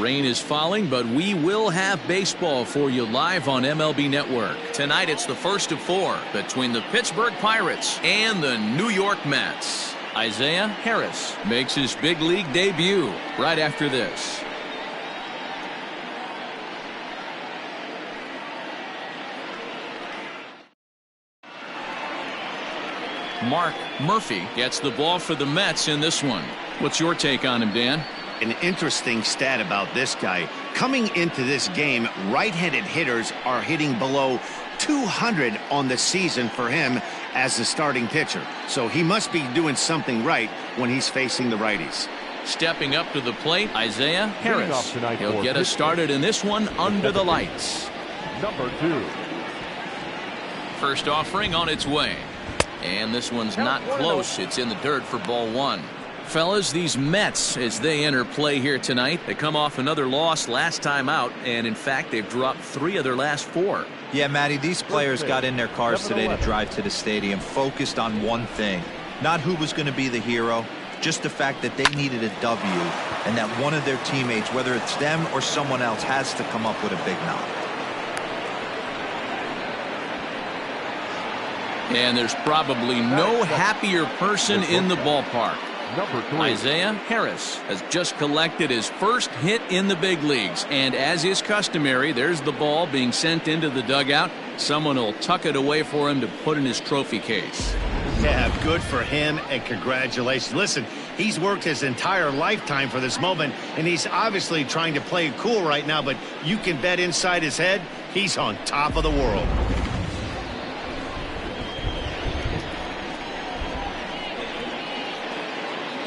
rain is falling, but we will have baseball for you live on MLB Network. Tonight it's the first of 4 between the Pittsburgh Pirates and the New York Mets. Isaiah Harris makes his big league debut right after this. Mark Murphy gets the ball for the Mets in this one. What's your take on him, Dan? An interesting stat about this guy. Coming into this game, right-handed hitters are hitting below 200 on the season for him as the starting pitcher. So he must be doing something right when he's facing the righties. Stepping up to the plate, Isaiah Harris. He'll get us started in this one under the lights. Number 2. First offering on its way. And this one's not close. It's in the dirt for ball 1. Fellas, these Mets, as they enter play here tonight, they come off another loss last time out, and in fact, they've dropped 3 of their last 4. Yeah, Matty, these players got in their cars today to drive to the stadium focused on one thing. Not who was going to be the hero, just the fact that they needed a W, and that one of their teammates, whether it's them or someone else, has to come up with a big knock. And there's probably no happier person in the ballpark. Isaiah Harris has just collected his first hit in the big leagues, and as is customary, there's the ball being sent into the dugout. Someone will tuck it away for him to put in his trophy case. Yeah, good for him, and congratulations. Listen, he's worked his entire lifetime for this moment, and he's obviously trying to play it cool right now, but you can bet inside his head, he's on top of the world.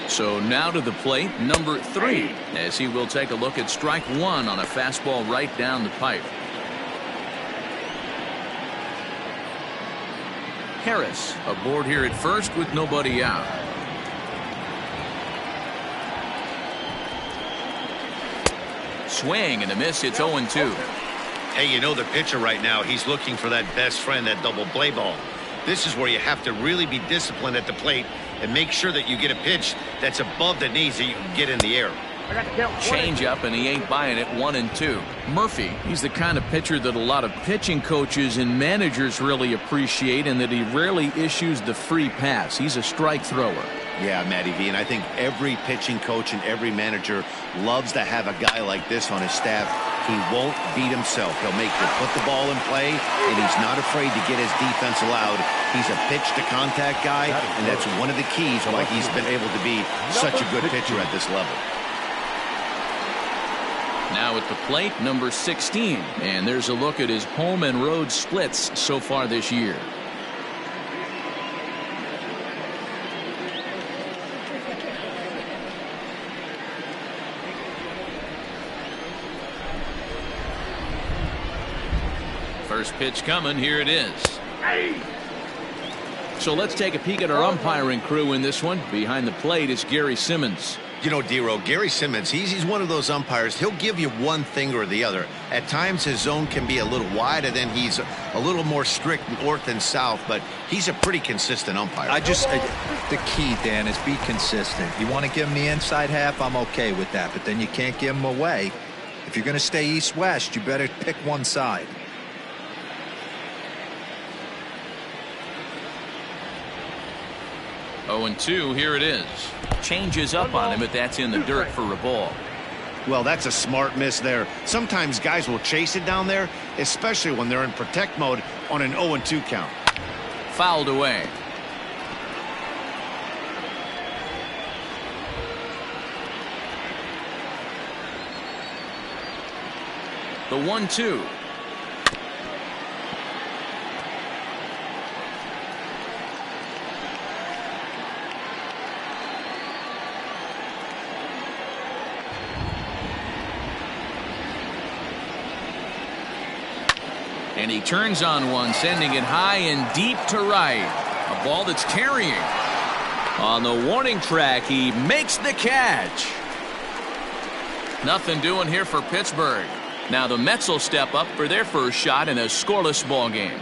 So now to the plate, number 3, as he will take a look at strike 1 on a fastball right down the pipe. Harris aboard here at first with nobody out. Swing and a miss. It's 0-2. Hey, you know the pitcher right now, he's looking for that best friend, that double play ball. This is where you have to really be disciplined at the plate and make sure that you get a pitch that's above the knees that you can get in the air. Change up, and he ain't buying it. 1-2. Murphy, he's the kind of pitcher that a lot of pitching coaches and managers really appreciate, and that he rarely issues the free pass. He's a strike thrower. Yeah, Matty V, and I think every pitching coach and every manager loves to have a guy like this on his staff. He won't beat himself. He'll make you put the ball in play, and he's not afraid to get his defense allowed. He's a pitch-to-contact guy, and that's one of the keys why he's been able to be such a good pitcher at this level. Now at the plate, number 16, and there's a look at his home and road splits so far this year. First pitch coming. Here it is. So let's take a peek at our umpiring crew in this one. Behind the plate is Gary Simmons. You know, D-Row, Gary Simmons, he's one of those umpires. He'll give you one thing or the other. At times his zone can be a little wide, and then he's a little more strict north and south, but he's a pretty consistent umpire. The key, Dan, is be consistent. You want to give him the inside half, I'm okay with that, but then you can't give him away. If you're going to stay east-west, you better pick one side. Oh, and 2, here it is. Changes up on him, but that's in the dirt for a ball. Well, that's a smart miss there. Sometimes guys will chase it down there, especially when they're in protect mode on an 0-2 count. Fouled away. The 1-2. And he turns on one, sending it high and deep to right. A ball that's carrying. On the warning track, he makes the catch. Nothing doing here for Pittsburgh. Now the Mets will step up for their first shot in a scoreless ball game.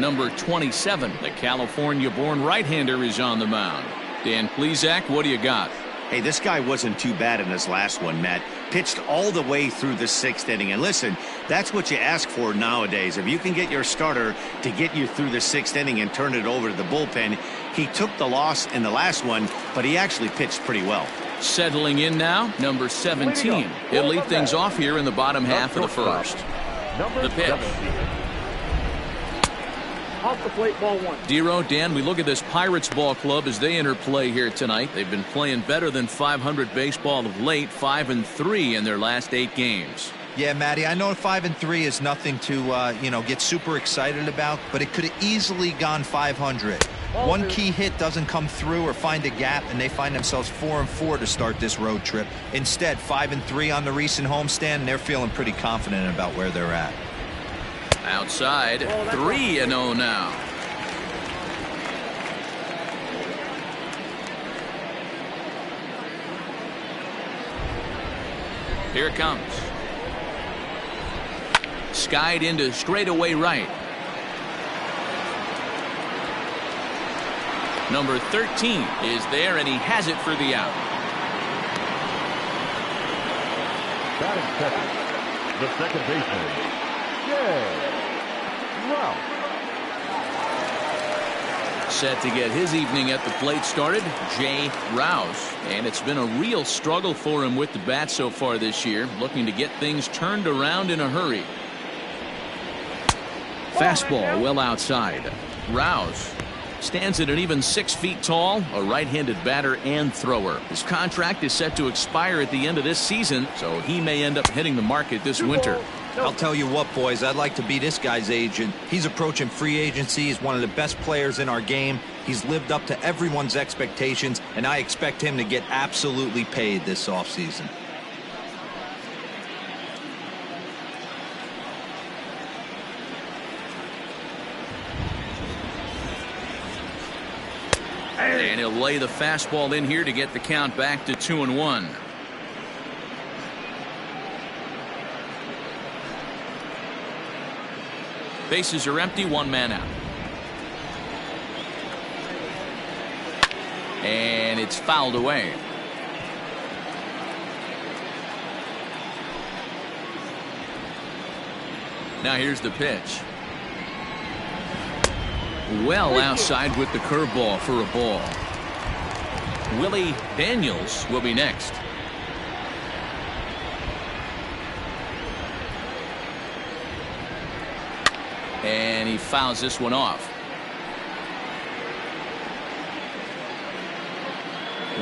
Number 27, the California-born right-hander, is on the mound. Dan Plesac, what do you got? Hey, this guy wasn't too bad in his last one, Matt. Pitched all the way through the 6th inning. And listen, that's what you ask for nowadays. If you can get your starter to get you through the 6th inning and turn it over to the bullpen. He took the loss in the last one, but he actually pitched pretty well. Settling in now, number 17. He'll lead things off here in the bottom half of the first. The pitch. Off the plate, ball 1. Dero, Dan, we look at this Pirates ball club as they enter play here tonight. They've been playing better than .500 baseball of late, 5-3 in their last 8 games. Yeah, Matty, I know 5-3 is nothing to, get super excited about, but it could have easily gone 500. One key hit doesn't come through or find a gap, and they find themselves 4-4 to start this road trip. Instead, 5-3 on the recent homestand, and they're feeling pretty confident about where they're at. Outside, 3-0 now. Here it comes. Skied into straightaway right. Number 13 is there, and he has it for the out. Batting second, the second baseman, Rouse. Set to get his evening at the plate started, Jay Rouse. And it's been a real struggle for him with the bat so far this year, looking to get things turned around in a hurry. Fastball well outside. Rouse stands at an even 6 feet tall, a right-handed batter and thrower. His contract is set to expire at the end of this season, so he may end up hitting the market this winter. I'll tell you what, boys, I'd like to be this guy's agent. He's approaching free agency. He's one of the best players in our game. He's lived up to everyone's expectations, and I expect him to get absolutely paid this offseason. And he'll lay the fastball in here to get the count back to 2-1. Bases are empty, 1 man out. And it's fouled away. Now here's the pitch. Well outside with the curveball for a ball. Willie Daniels will be next. And he fouls this one off.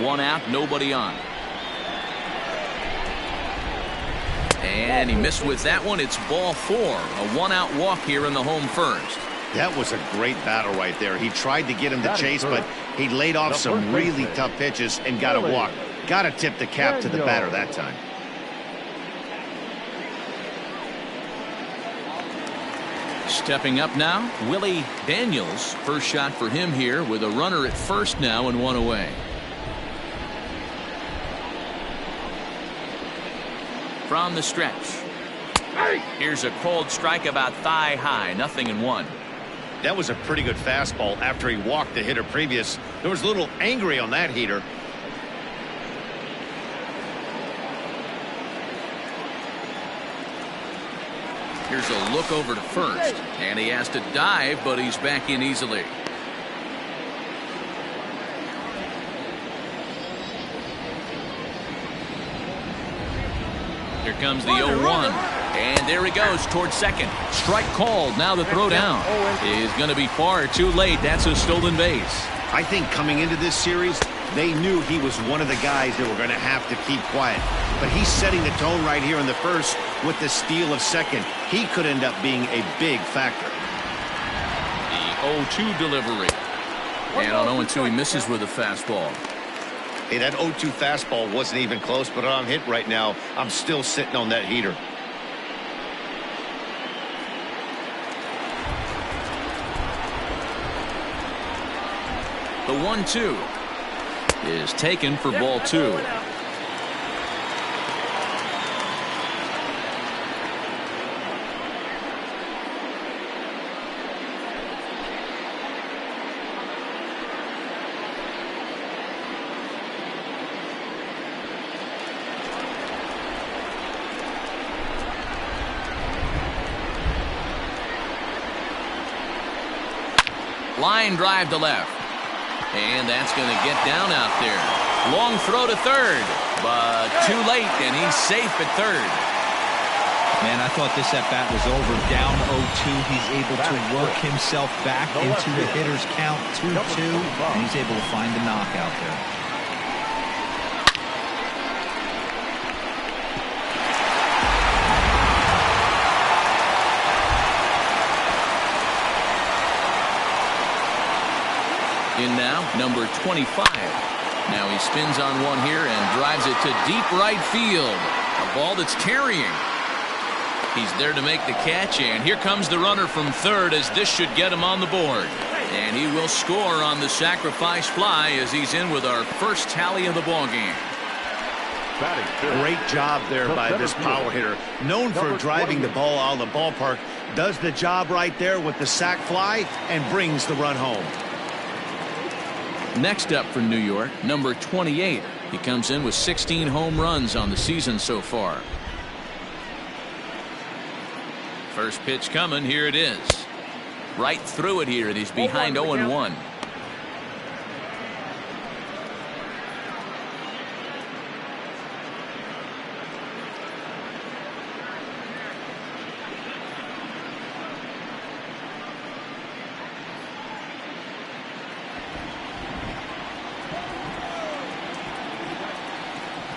1 out, nobody on. And he missed with that one. It's ball 4. A 1-out walk here in the home first. That was a great battle right there. He tried to get him to chase, but he laid off some really tough pitches and got a walk. Got to tip the cap to the batter that time. Stepping up now, Willie Daniels. First shot for him here with a runner at first now and 1 away. From the stretch. Here's a cold strike about thigh high, 0-1. That was a pretty good fastball after he walked the hitter previous. There was a little angry on that heater. Here's a look over to first, and he has to dive, but he's back in easily. Here comes the 0-1, and there he goes towards second. Strike called. Now the throw down is going to be far too late. That's a stolen base. I think coming into this series, they knew he was one of the guys that were going to have to keep quiet. But he's setting the tone right here in the first with the steal of second. He could end up being a big factor. The 0-2 delivery. And on 0-2, he misses with a fastball. Hey, that 0-2 fastball wasn't even close, but on hit right now, I'm still sitting on that heater. The 1-2 is taken for ball 2. Line drive to left. And that's going to get down out there. Long throw to third, but too late, and he's safe at third. Man, I thought this at-bat was over. Down 0-2, he's able to work himself back into the hitter's count, 2-2, and he's able to find the knockout there. In now, number 25. Now he spins on one here and drives it to deep right field. A ball that's carrying. He's there to make the catch, and here comes the runner from third, as this should get him on the board. And he will score on the sacrifice fly as he's in with our first tally of the ballgame. Great job there by this power hitter. Known for driving the ball out of the ballpark. Does the job right there with the sac fly and brings the run home. Next up for New York, number 28. He comes in with 16 home runs on the season so far. First pitch coming. Here it is. Right through it here. And he's behind 0-1.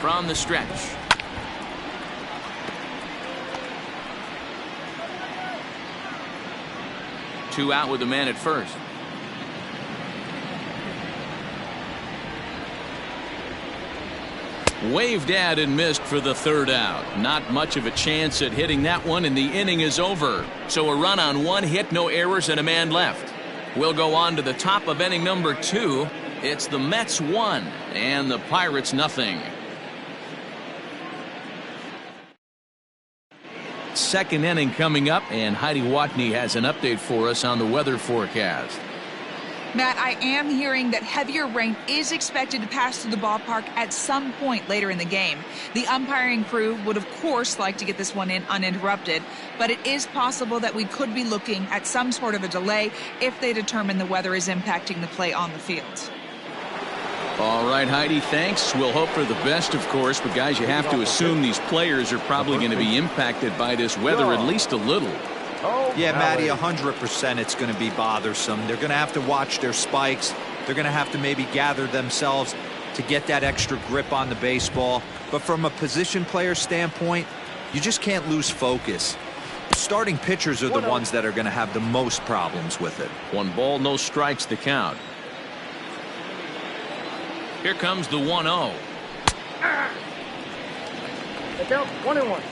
From the stretch. Two out with the man at first. Waved at and missed for the third out. Not much of a chance at hitting that one, and the inning is over. So a run on one hit, no errors, and a man left. We'll go on to the top of inning number 2. It's the Mets 1 and the Pirates nothing. Second inning coming up, and Heidi Watney has an update for us on the weather forecast. Matt, I am hearing that heavier rain is expected to pass through the ballpark at some point later in the game. The umpiring crew would, of course, like to get this one in uninterrupted, but it is possible that we could be looking at some sort of a delay if they determine the weather is impacting the play on the field. All right, Heidi, thanks. We'll hope for the best, of course, but guys, you have to assume these players are probably going to be impacted by this weather at least a little. Yeah, Matty, 100% it's going to be bothersome. They're going to have to watch their spikes. They're going to have to maybe gather themselves to get that extra grip on the baseball. But from a position player standpoint, you just can't lose focus. The starting pitchers are the ones that are going to have the most problems with it. 1 ball, no strikes the count. Here comes the 1-0. Look out, 1-1.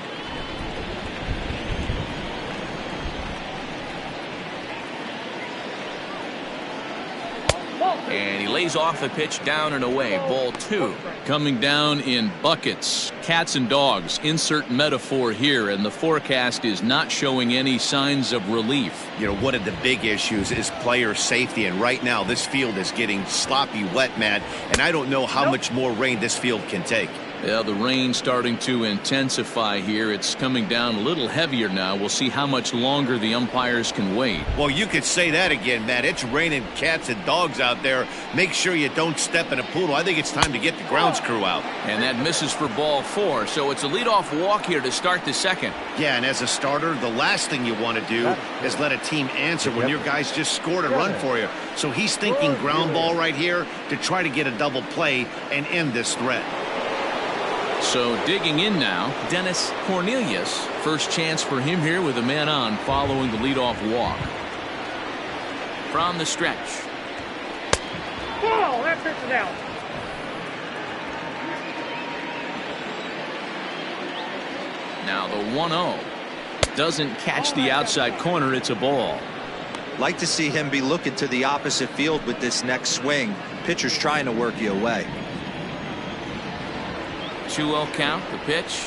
And he lays off the pitch down and away. Ball 2. Coming down in buckets. Cats and dogs. Insert metaphor here. And the forecast is not showing any signs of relief. You know, one of the big issues is player safety. And right now, this field is getting sloppy wet, Matt. And I don't know how much more rain this field can take. Yeah, the rain starting to intensify here. It's coming down a little heavier now. We'll see how much longer the umpires can wait. Well, you could say that again, Matt. It's raining cats and dogs out there. Make sure you don't step in a poodle. I think it's time to get the grounds crew out. And that misses for ball 4. So it's a leadoff walk here to start the second. Yeah, and as a starter, the last thing you want to do is let a team answer when your guys just scored a run for you. So he's thinking ground ball right here to try to get a double play and end this threat. So digging in now, Dennis Cornelius. First chance for him here with a man on following the leadoff walk. From the stretch. Whoa, that pitch is out. Now the 1-0. Doesn't catch the outside corner. It's a ball. Like to see him be looking to the opposite field with this next swing. Pitcher's trying to work you away. 2-0 count, the pitch.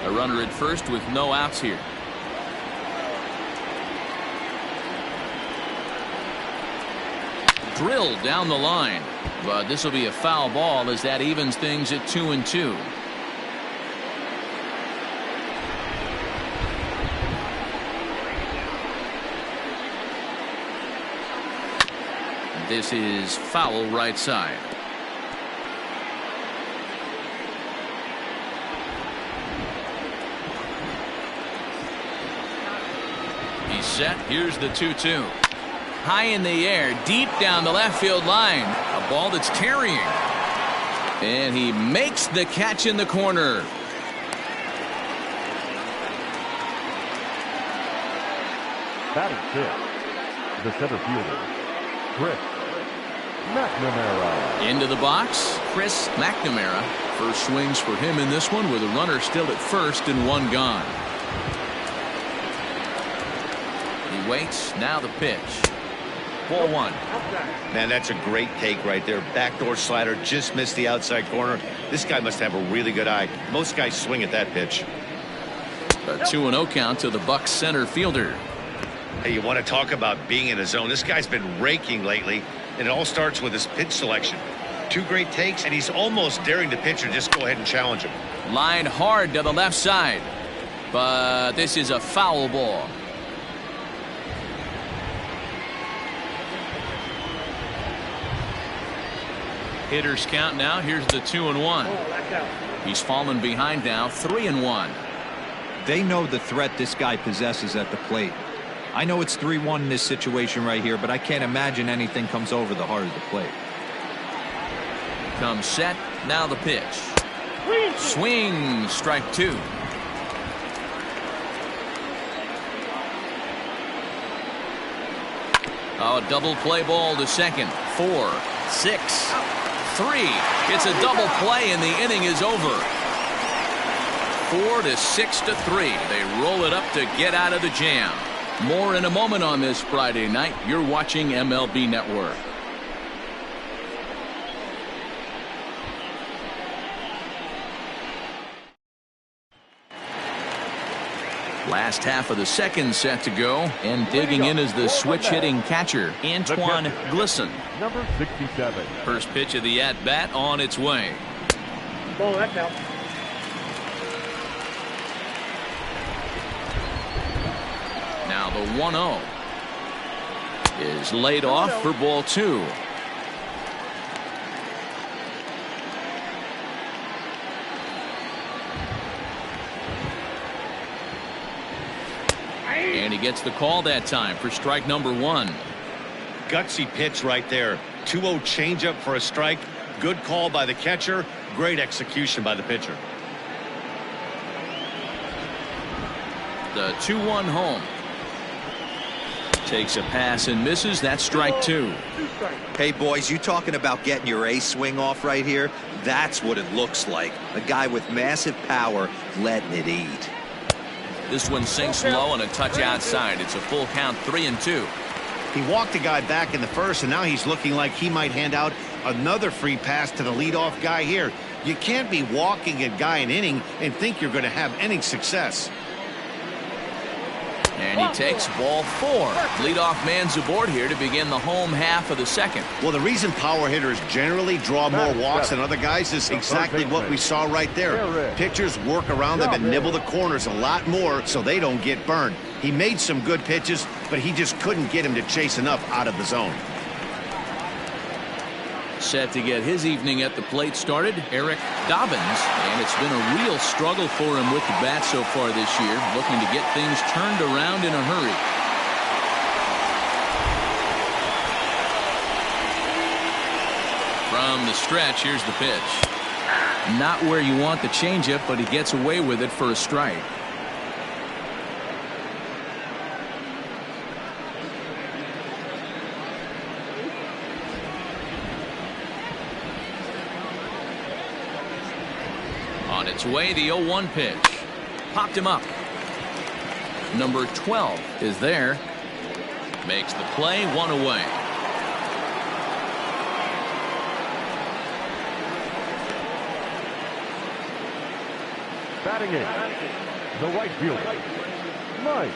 A runner at first with no outs here. Drilled down the line, but this will be a foul ball as that evens things at 2-2. This is foul right side. He's set. Here's the 2-2. High in the air, deep down the left field line. A ball that's carrying. And he makes the catch in the corner. Batting fifth, the center fielder, Chris McNamara. Into the box, Chris McNamara. First swings for him in this one with a runner still at first and one gone. He waits. Now the pitch. Ball one. Man, that's a great take right there. Backdoor slider, just missed the outside corner. This guy must have a really good eye. Most guys swing at that pitch. A 2-0 count to the Bucs center fielder. Hey, you want to talk about being in a zone? This guy's been raking lately, and it all starts with his pitch selection. Two great takes, and he's almost daring the pitcher just go ahead and challenge him. Line hard to the left side, but this is a foul ball. Hitters count now. Here's the 2-1. He's fallen behind now, 3-1. They know the threat this guy possesses at the plate. I know it's 3-1 in this situation right here, but I can't imagine anything comes over the heart of the plate. Comes set. Now the pitch. Swing. Strike two. Oh, double play ball to second. 4, 6, 3. It's a double play and the inning is over. 4 to 6 to 3. They roll it up to get out of the jam. More in a moment on this Friday night. You're watching MLB Network. Last half of the second set to go, and digging in is the switch-hitting catcher, Antoine Glisson. Number 67. First pitch of the at-bat on its way. Ball, that's out. Now the 1-0 is laid off for ball two. And he gets the call that time for strike number one. Gutsy pitch right there. 2-0 changeup for a strike. Good call by the catcher. Great execution by the pitcher. The 2-1 home. Takes a pass and misses. That's strike two. Hey, boys, you talking about getting your ace swing off right here? That's what it looks like. A guy with massive power letting it eat. This one sinks low and a touch outside. It's a full count, 3-2. He walked a guy back in the first, and now he's looking like he might hand out another free pass to the leadoff guy here. You can't be walking a guy an inning and think you're going to have any success. And he takes ball four. Leadoff man's aboard here to begin the home half of the second. Well, the reason power hitters generally draw more walks than other guys is exactly what we saw right there. Pitchers work around them and nibble the corners a lot more so they don't get burned. He made some good pitches, but he just couldn't get him to chase enough out of the zone. Set to get his evening at the plate started, Eric Dobbins, and it's been a real struggle for him with the bat so far this year, looking to get things turned around in a hurry. From the stretch, here's the pitch. Not where you want the changeup, but he gets away with it for a strike. On its way, the 0-1 pitch. Popped him up. Number 12 is there. Makes the play, one away. Batting in, the right fielder, Mike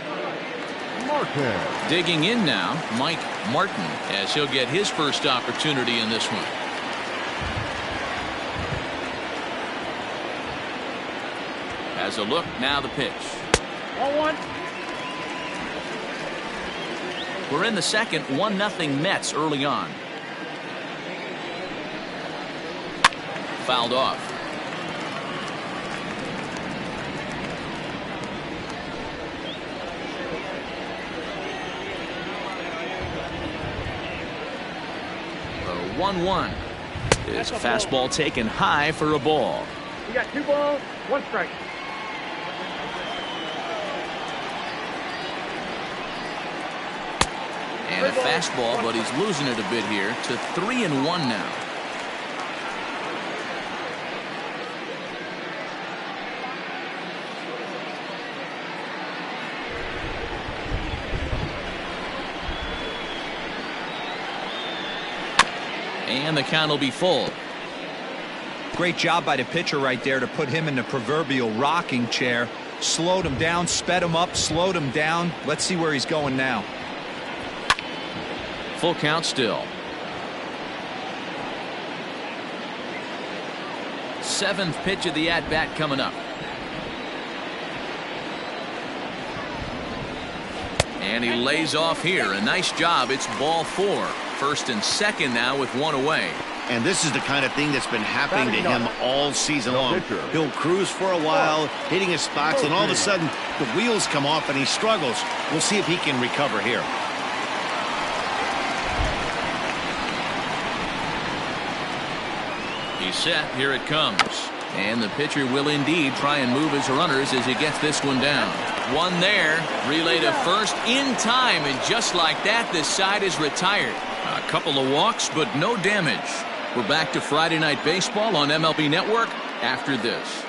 Martin. Digging in now, Mike Martin, as he'll get his first opportunity in this one. Has a look, now the pitch. 1-1. We're in the second, 1-0 Mets early on. fouled off. The 1-1 is a fastball taken high for a ball. You got 2 balls, 1 strike. And a fastball, but he's losing it a bit here to 3-1 now. And the count will be full. Great job by the pitcher right there to put him in the proverbial rocking chair. Slowed him down, sped him up, slowed him down. Let's see where he's going now. Full count still. 7th pitch of the at-bat coming up. And he lays off here. A nice job. It's ball 4. 1st and 2nd now with 1 away. And this is the kind of thing that's been happening to him all season long. He'll cruise for a while, hitting his spots, and all of a sudden the wheels come off and he struggles. We'll see if he can recover here. He's set. Here it comes. And the pitcher will indeed try and move his runners as he gets this one down. One there. Relay to first in time. And just like that, this side is retired. A couple of walks, but no damage. We're back to Friday Night Baseball on MLB Network after this.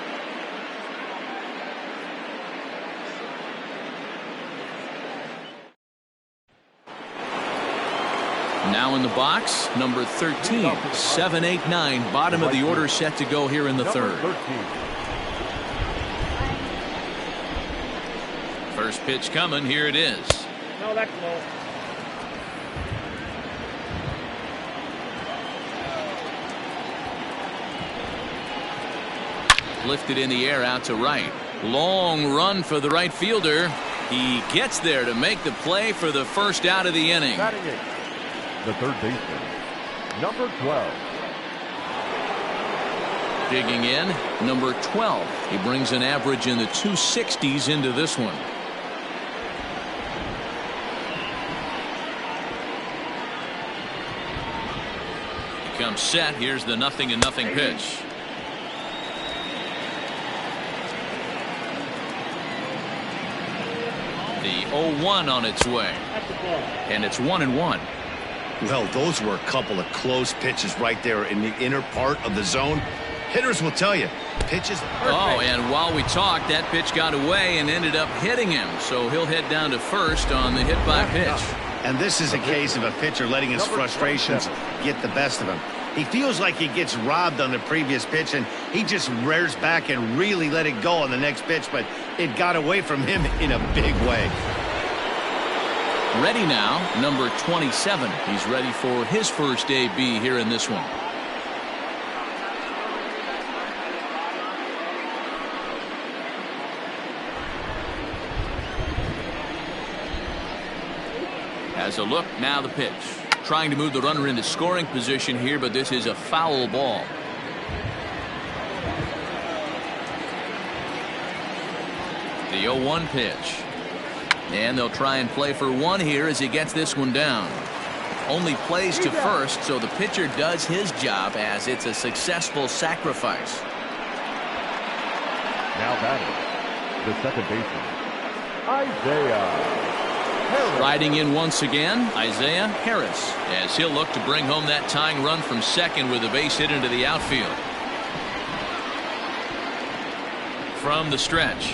Now in the box, number 13, 7-8-9, bottom of the order set to go here in the 3rd. First pitch coming, here it is. No, that's low. Lifted in the air out to right. Long run for the right fielder. He gets there to make the play for the first out of the inning. The 3rd baseman, number 12. Digging in, number 12. He brings an average in the 260s into this one. He comes set. Here's the 0-0 pitch. The 0-1 on its way. And it's 1-1. Well, those were a couple of close pitches right there in the inner part of the zone. Hitters will tell you, pitches. Oh, and while we talked, that pitch got away and ended up hitting him. So he'll head down to first on the hit by pitch. And this is a case of a pitcher letting his frustrations get the best of him. He feels like he gets robbed on the previous pitch, and he just rears back and really let it go on the next pitch, but it got away from him in a big way. Ready now, number 27. He's ready for his first AB here in this one. Has a look, now the pitch. Trying to move the runner into scoring position here, but this is a foul ball. The 0-1 pitch. And they'll try and play for 1 here as he gets this one down. Only plays to first, so the pitcher does his job as it's a successful sacrifice. Now batting, the 2nd baseman, Isaiah. Riding in once again, Isaiah Harris, as he'll look to bring home that tying run from second with a base hit into the outfield. From the stretch.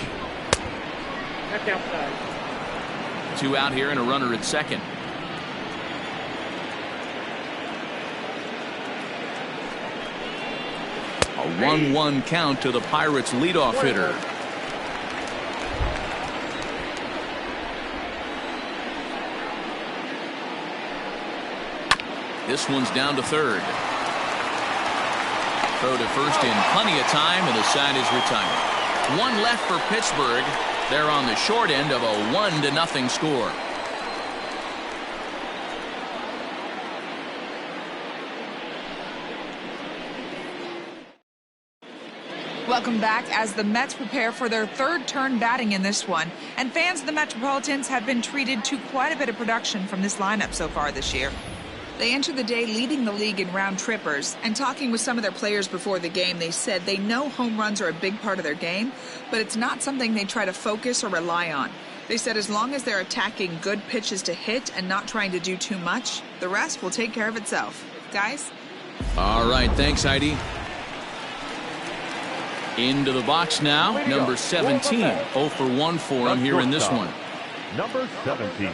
That's outside. 2 out here and a runner at second. A 1-1 count to the Pirates' leadoff hitter. This one's down to third. Throw to first in plenty of time, and the side is retired. 1 left for Pittsburgh. They're on the short end of a 1-0 score. Welcome back as the Mets prepare for their third turn batting in this one. And fans of the Metropolitans have been treated to quite a bit of production from this lineup so far this year. They enter the day leading the league in round trippers, and talking with some of their players before the game, they said they know home runs are a big part of their game, but it's not something they try to focus or rely on. They said as long as they're attacking good pitches to hit and not trying to do too much, the rest will take care of itself. Guys? All right, thanks, Heidi. Into the box now, number 17. 0 for 1 for him here in this one. Number 17.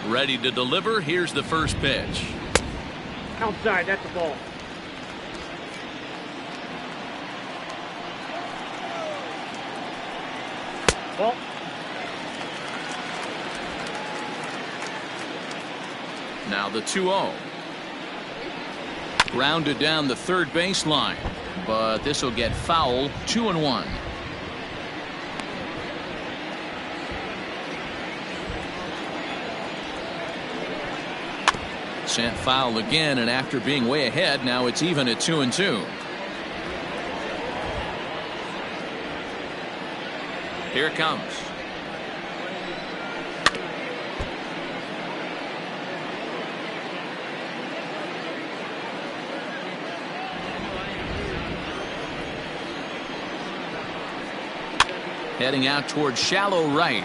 Ready to deliver. Here's the first pitch. Outside, that's the ball. Ball. Now the 2-0. Grounded down the third baseline, but this will get foul. 2-1. Sent foul again, and after being way ahead, now it's even at 2-2. Here it comes. Heading out towards shallow right.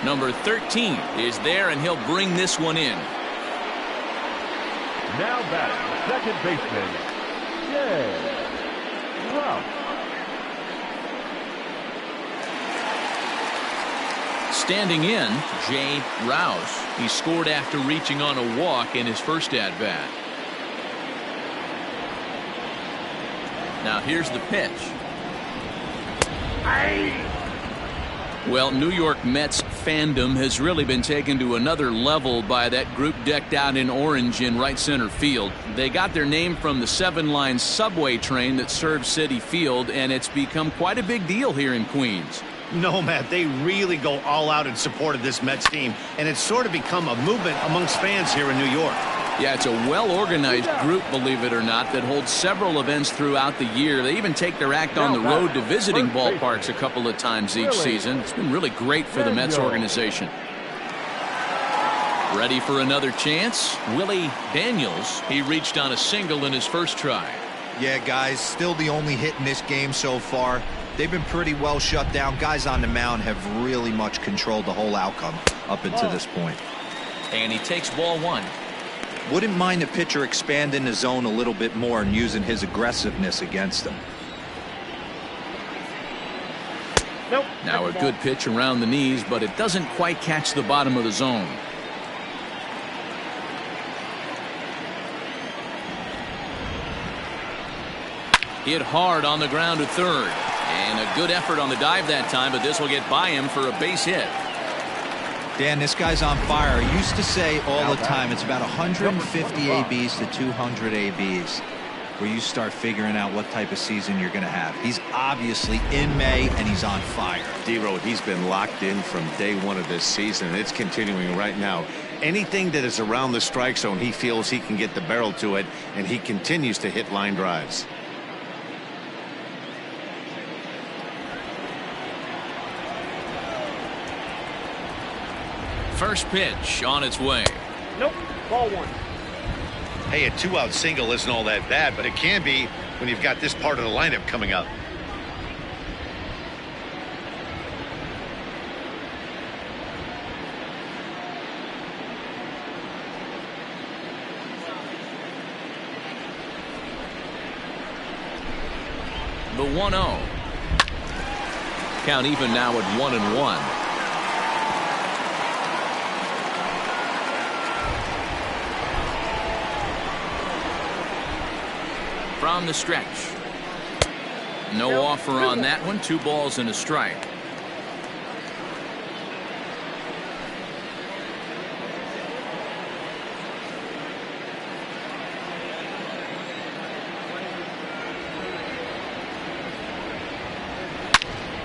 Number 13 is there, and he'll bring this one in. Now batting, second baseman, Jay Rouse. Standing in, Jay Rouse. He scored after reaching on a walk in his first at-bat. Now here's the pitch. Well, New York Mets fandom has really been taken to another level by that group decked out in orange in right center field. They got their name from the 7-line subway train that serves Citi Field, and it's become quite a big deal here in Queens. No, Matt, they really go all out in support of this Mets team, and it's sort of become a movement amongst fans here in New York. Yeah, it's a well-organized group, believe it or not, that holds several events throughout the year. They even take their act on the road to visiting ballparks a couple of times each season. It's been really great for the Mets organization. Ready for another chance? Willie Daniels. He reached on a single in his first try. Yeah, guys, still the only hit in this game so far. They've been pretty well shut down. Guys on the mound have really much controlled the whole outcome up until this point. And he takes ball one. Wouldn't mind the pitcher expanding the zone a little bit more and using his aggressiveness against them. Nope. Now a good pitch around the knees, but it doesn't quite catch the bottom of the zone. Hit hard on the ground to third. And a good effort on the dive that time, but this will get by him for a base hit. Dan, this guy's on fire. I used to say all the time it's about 150 ABs to 200 ABs where you start figuring out what type of season you're going to have. He's obviously in May, and he's on fire. D-Road, he's been locked in from day one of this season, and it's continuing right now. Anything that is around the strike zone, he feels he can get the barrel to it, and he continues to hit line drives. First pitch on its way. Nope. Ball one. Hey, a 2-out single isn't all that bad, but it can be when you've got this part of the lineup coming up. The 1-0. Count even now at 1-1. From the stretch. No offer on that one. 2 balls and a strike.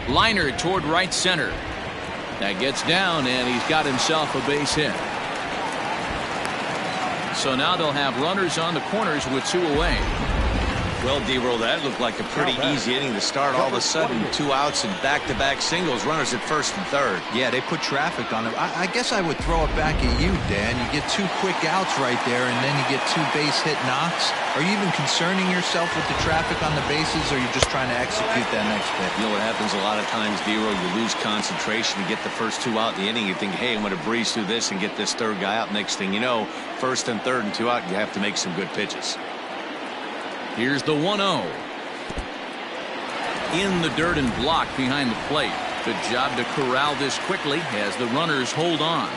Liner toward right center. That gets down, and he's got himself a base hit. So now they'll have runners on the corners with 2 away. Well, D-Roll, that looked like a pretty easy inning to start. All of a sudden, 2 outs and back-to-back singles, runners at first and third. Yeah, they put traffic on them. I guess I would throw it back at you, Dan. You get 2 quick outs right there, and then you get 2 base hit knocks. Are you even concerning yourself with the traffic on the bases, or are you just trying to execute that next pitch? You know what happens a lot of times, D-Roll, you lose concentration. You get the first 2 out in the inning. You think, hey, I'm going to breeze through this and get this third guy out. Next thing you know, first and third and 2 out, you have to make some good pitches. Here's the 1-0. In the dirt and blocked behind the plate. Good job to corral this quickly as the runners hold on.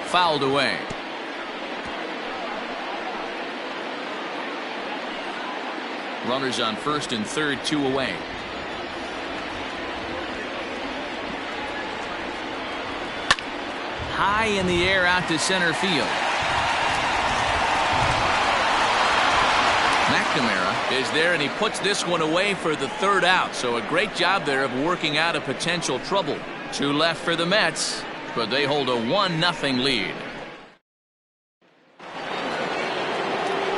Fouled away. Runners on first and third, 2 away. High in the air out to center field. Mcnamara is there, and he puts this one away for the 3rd out. So a great job there of working out a potential trouble. 2 left for the Mets, but they hold a 1-0 lead.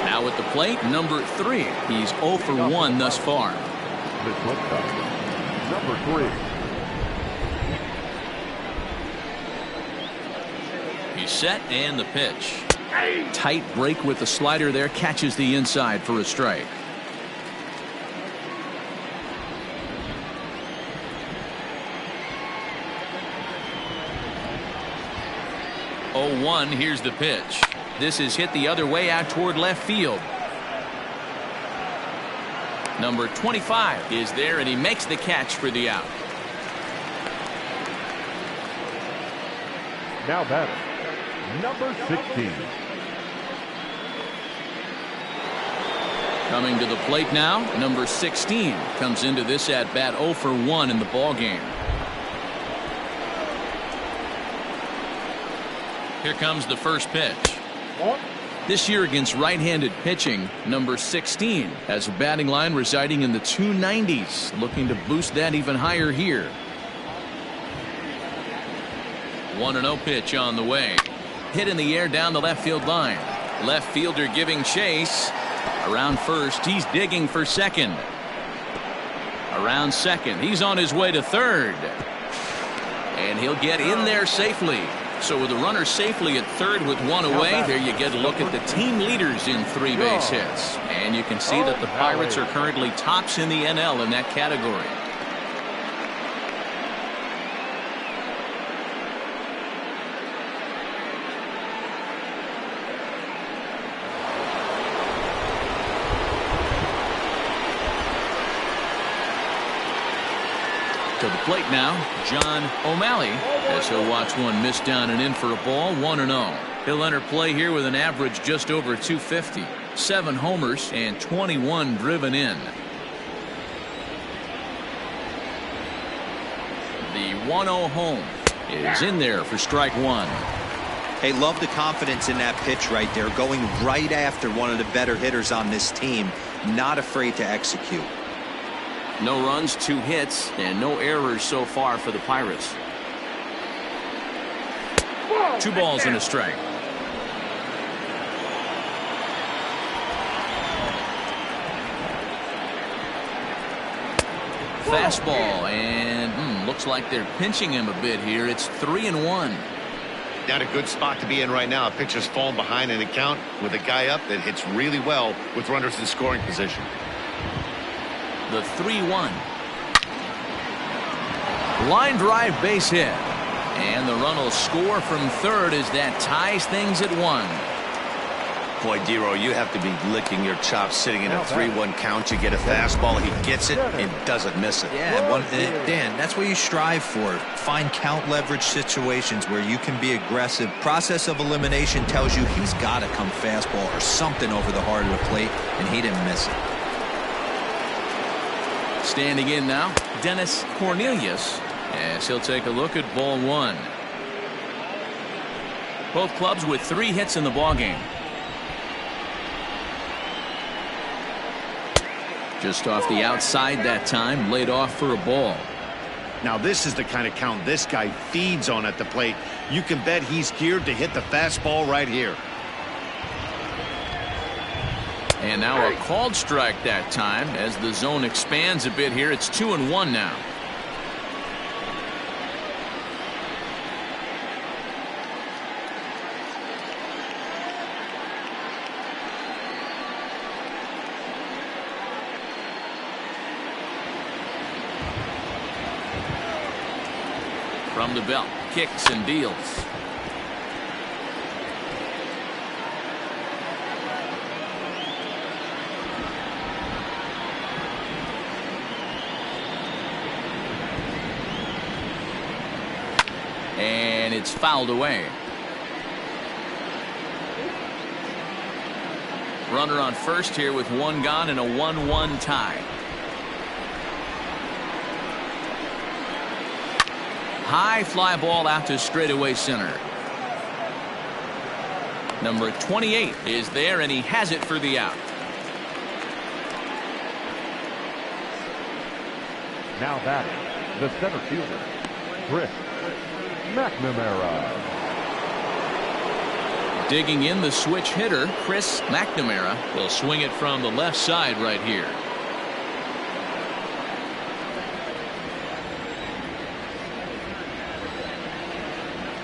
Now at the plate, number 3. He's 0 for 1 thus far. This looks up. Number 3. He's set, and the pitch. Tight break with the slider there, catches the inside for a strike. Oh, 1, here's the pitch. This is hit the other way out toward left field. Number 25 is there, and he makes the catch for the out. Now batter, number 16. Coming to the plate now, number 16 comes into this at bat 0 for 1 in the ball game. Here comes the first pitch. This year against right-handed pitching, number 16 has a batting line residing in the 290s, looking to boost that even higher here. 1-0 pitch on the way. Hit in the air down the left field line. Left fielder giving chase. Around first, he's digging for second. Around second, he's on his way to third. And he'll get in there safely. So with the runner safely at third with 1 away, there you get a look at the team leaders in 3 base hits. And you can see that the Pirates are currently tops in the NL in that category. To the plate now, John O'Malley, as he'll watch one miss down and in for a ball, 1-0. He'll enter play here with an average just over 250, 7 homers and 21 driven in. The 1-0 home is in there for strike 1. Hey, love the confidence in that pitch right there, going right after one of the better hitters on this team, not afraid to execute. No runs, 2 hits, and no errors so far for the Pirates. 2 balls and a strike. Fastball, and looks like they're pinching him a bit here. It's 3-1. Not a good spot to be in right now. A pitcher's falling behind in a count with a guy up that hits really well with runners in scoring position. The 3-1. Line drive base hit. And the run will score from third as that ties things at 1. Boy, Dero, you have to be licking your chops sitting in a 3-1 count. You get a fastball, he gets it and doesn't miss it. Yeah, Dan, that's what you strive for. Find count leverage situations where you can be aggressive. Process of elimination tells you he's got to come fastball or something over the heart of the plate, and he didn't miss it. Standing in now, Dennis Cornelius, as he'll take a look at ball 1. Both clubs with 3 hits in the ballgame. Just off the outside that time, laid off for a ball. Now, this is the kind of count this guy feeds on at the plate. You can bet he's geared to hit the fastball right here. And now a called strike that time as the zone expands a bit here. It's 2-1 now. From the belt, kicks and deals. And it's fouled away. Runner on first here with one gone and a 1-1 tie. High fly ball out to straightaway center. Number 28 is there, and he has it for the out. Now batting, the center fielder, Chris McNamara. Digging in, the switch hitter, Chris McNamara, will swing it from the left side right here.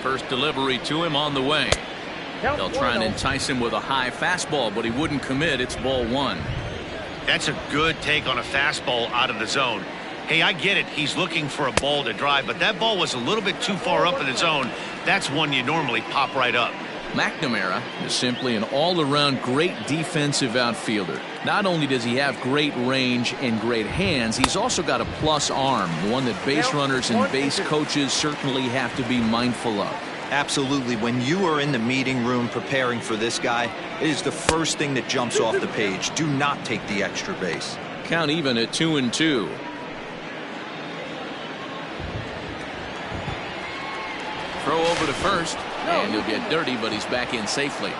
First delivery to him on the way. They'll try and entice him with a high fastball, but he wouldn't commit. It's ball one. That's a good take on a fastball out of the zone. Hey, I get it. He's looking for a ball to drive, but that ball was a little bit too far up in the zone. That's one you normally pop right up. McNamara is simply an all-around great defensive outfielder. Not only does he have great range and great hands, he's also got a plus arm, one that base runners and base coaches certainly have to be mindful of. Absolutely. When you are in the meeting room preparing for this guy, it is the first thing that jumps off the page. Do not take the extra base. Count even at 2-2. Throw over to first, and he'll get dirty, but he's back in safely.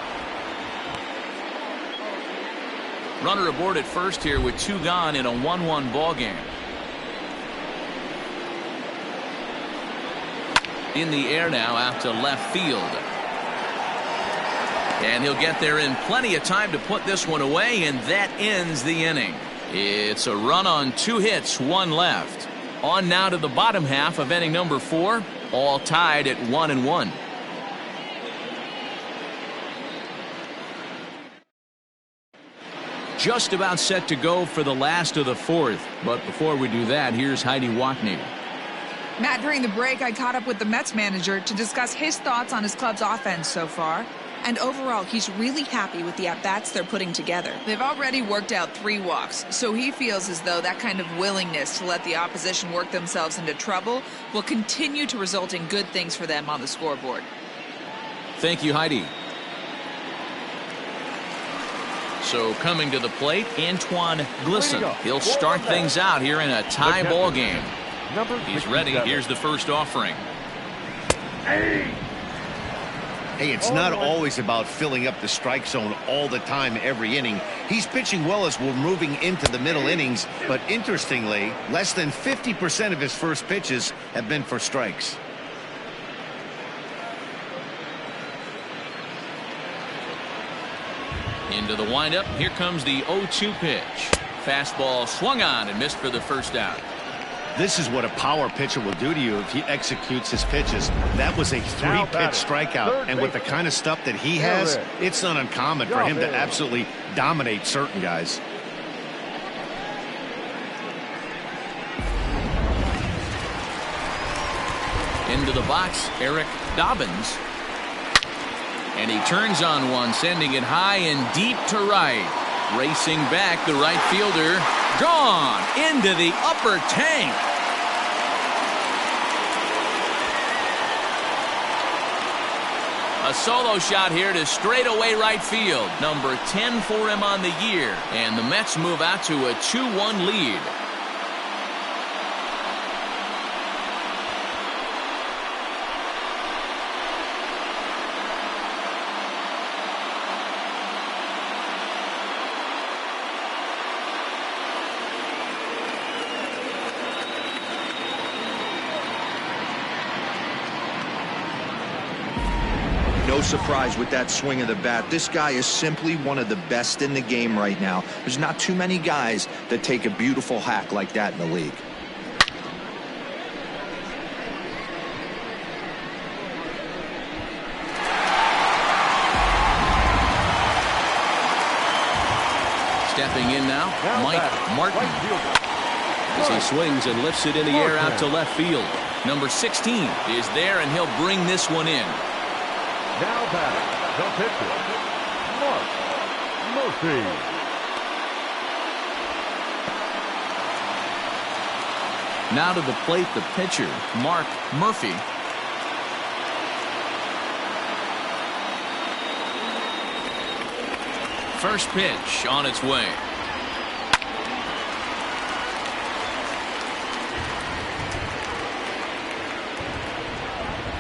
Runner aboard at first here with two gone in a 1-1 ball game. In the air now out to left field. And he'll get there in plenty of time to put this one away, and that ends the inning. It's a run on 2 hits, 1 left. On now to the bottom half of inning number 4, all tied at 1-1. Just about set to go for the last of the 4th. But before we do that, here's Heidi Watney. Matt, during the break, I caught up with the Mets manager to discuss his thoughts on his club's offense so far. And overall, he's really happy with the at-bats they're putting together. They've already worked out 3 walks, so he feels as though that kind of willingness to let the opposition work themselves into trouble will continue to result in good things for them on the scoreboard. Thank you, Heidi. So coming to the plate, Antoine Glisson. He'll start things out here in a tie ball game. He's ready. Here's the first offering. Hey, it's not always about filling up the strike zone all the time every inning. He's pitching well as we're moving into the middle innings, but interestingly, less than 50% of his first pitches have been for strikes. Into the windup. Here comes the 0-2 pitch. Fastball swung on and missed for the first out. This is what a power pitcher will do to you if he executes his pitches. That was a 3-pitch strikeout, and with the kind of stuff that he has, it's not uncommon for him to absolutely dominate certain guys. Into the box, Eric Dobbins. And he turns on one, sending it high and deep to right. Racing back, the right fielder. Gone into the upper tank. A solo shot here to straightaway right field. Number 10 for him on the year. And the Mets move out to a 2-1 lead. No surprise with that swing of the bat. This guy is simply one of the best in the game right now. There's not too many guys that take a beautiful hack like that in the league. Stepping in now, Mike Martin. As he swings and lifts it in the air out to left field. Number 16 is there, and he'll bring this one in. Now batting, the pitcher, Mark Murphy. Now to the plate, the pitcher, Mark Murphy. First pitch on its way.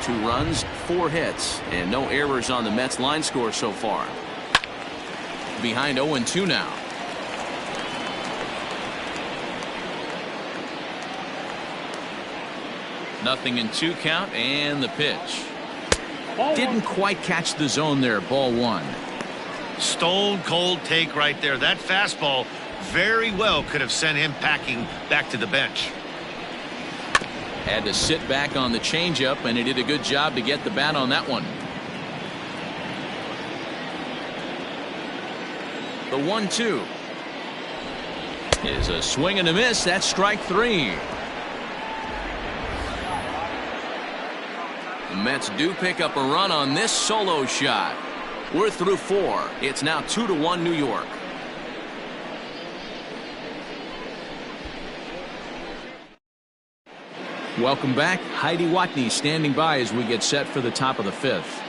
Two runs, 4 hits, and no errors on the Mets line score so far. Behind 0-2 now. Nothing in 2 count, and the pitch. Didn't quite catch the zone there, ball 1. Stone cold take right there. That fastball very well could have sent him packing back to the bench. Had to sit back on the changeup, and he did a good job to get the bat on that one. The 1-2 is a swing and a miss. That's strike 3. The Mets do pick up a run on this solo shot. We're through 4. It's now 2-1 New York. Welcome back. Heidi Watney standing by as we get set for the top of the 5th.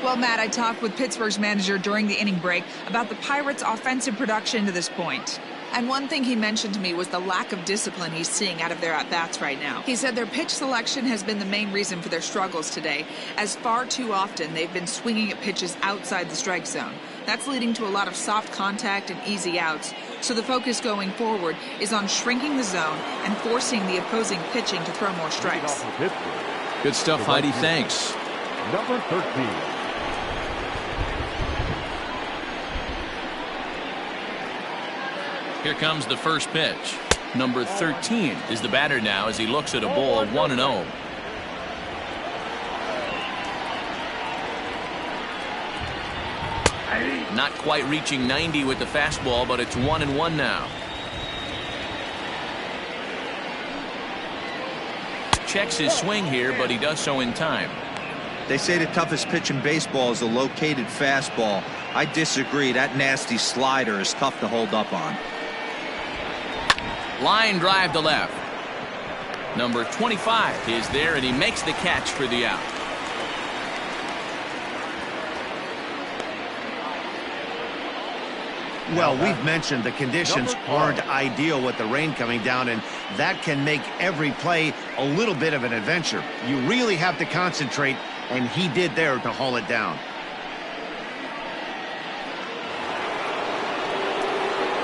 Well, Matt, I talked with Pittsburgh's manager during the inning break about the Pirates' offensive production to this point. And one thing he mentioned to me was the lack of discipline he's seeing out of their at-bats right now. He said their pitch selection has been the main reason for their struggles today, as far too often they've been swinging at pitches outside the strike zone. That's leading to a lot of soft contact and easy outs. So the focus going forward is on shrinking the zone and forcing the opposing pitching to throw more strikes. Good stuff, Heidi. Thanks. Number 13. Here comes the first pitch. Number 13 is the batter now as he looks at a ball 1-0. Not quite reaching 90 with the fastball, but it's 1-1 now. Checks his swing here, but he does so in time. They say the toughest pitch in baseball is a located fastball. I disagree. That nasty slider is tough to hold up on. Line drive to left. Number 25 is there, and he makes the catch for the out. Well, we've mentioned the conditions aren't ideal with the rain coming down, and that can make every play a little bit of an adventure. You really have to concentrate, and he did there to haul it down.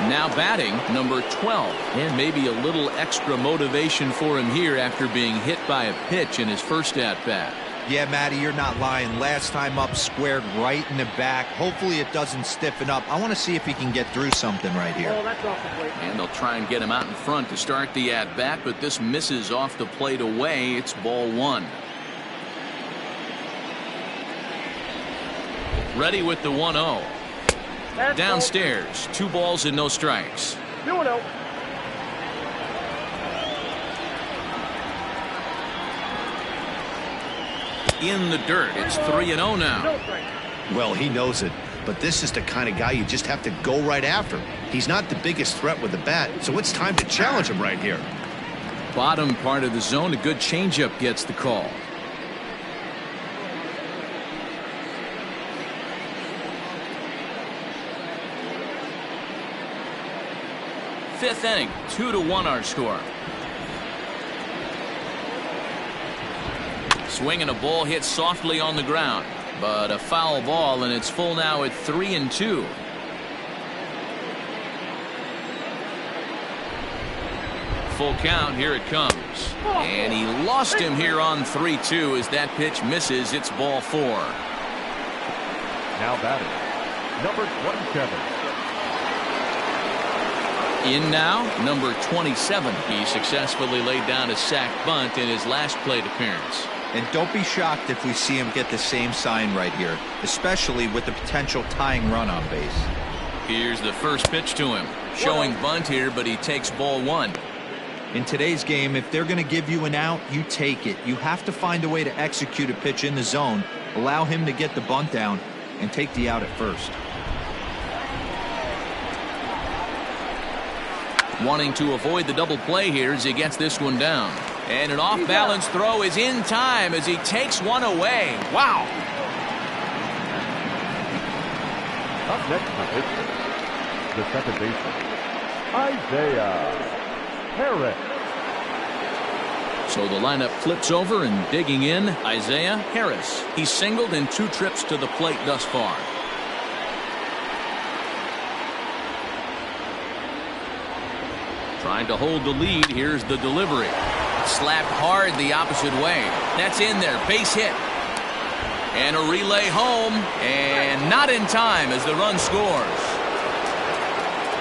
Now batting, number 12, and maybe a little extra motivation for him here after being hit by a pitch in his first at-bat. Yeah, Matty, you're not lying. Last time up, squared right in the back. Hopefully it doesn't stiffen up. I want to see if he can get through something right here. Oh, that's off the plate. And they'll try and get him out in front to start the at-bat, but this misses off the plate away. It's ball 1. Ready with the 1-0. Downstairs, 2 balls and no strikes. 2-0. In the dirt, it's 3-0 now. Well, he knows it, but this is the kind of guy you just have to go right after. He's not the biggest threat with the bat, so it's time to challenge him right here. Bottom part of the zone, a good changeup gets the call. Fifth inning, 2-1 our score. Swing and a ball hit softly on the ground, but a foul ball, and it's full now at 3-2. Full count, here it comes. And he lost him here on 3-2 as that pitch misses. It's ball 4. Now batting, number 27. In now, number 27. He successfully laid down a sac bunt in his last plate appearance. And don't be shocked if we see him get the same sign right here, especially with the potential tying run on base. Here's the first pitch to him. Showing bunt here, but he takes ball one. In today's game, if they're going to give you an out, you take it. You have to find a way to execute a pitch in the zone, allow him to get the bunt down, and take the out at first. Wanting to avoid the double play here as he gets this one down. And an off-balance throw is in time as he takes one away. Wow. Up next for Pittsburgh, the second baseman, Isaiah Harris. So the lineup flips over, and digging in, Isaiah Harris. He's singled in 2 trips to the plate thus far. Trying to hold the lead. Here's the delivery. Slapped hard the opposite way. That's in there. Base hit. And a relay home. And not in time as the run scores.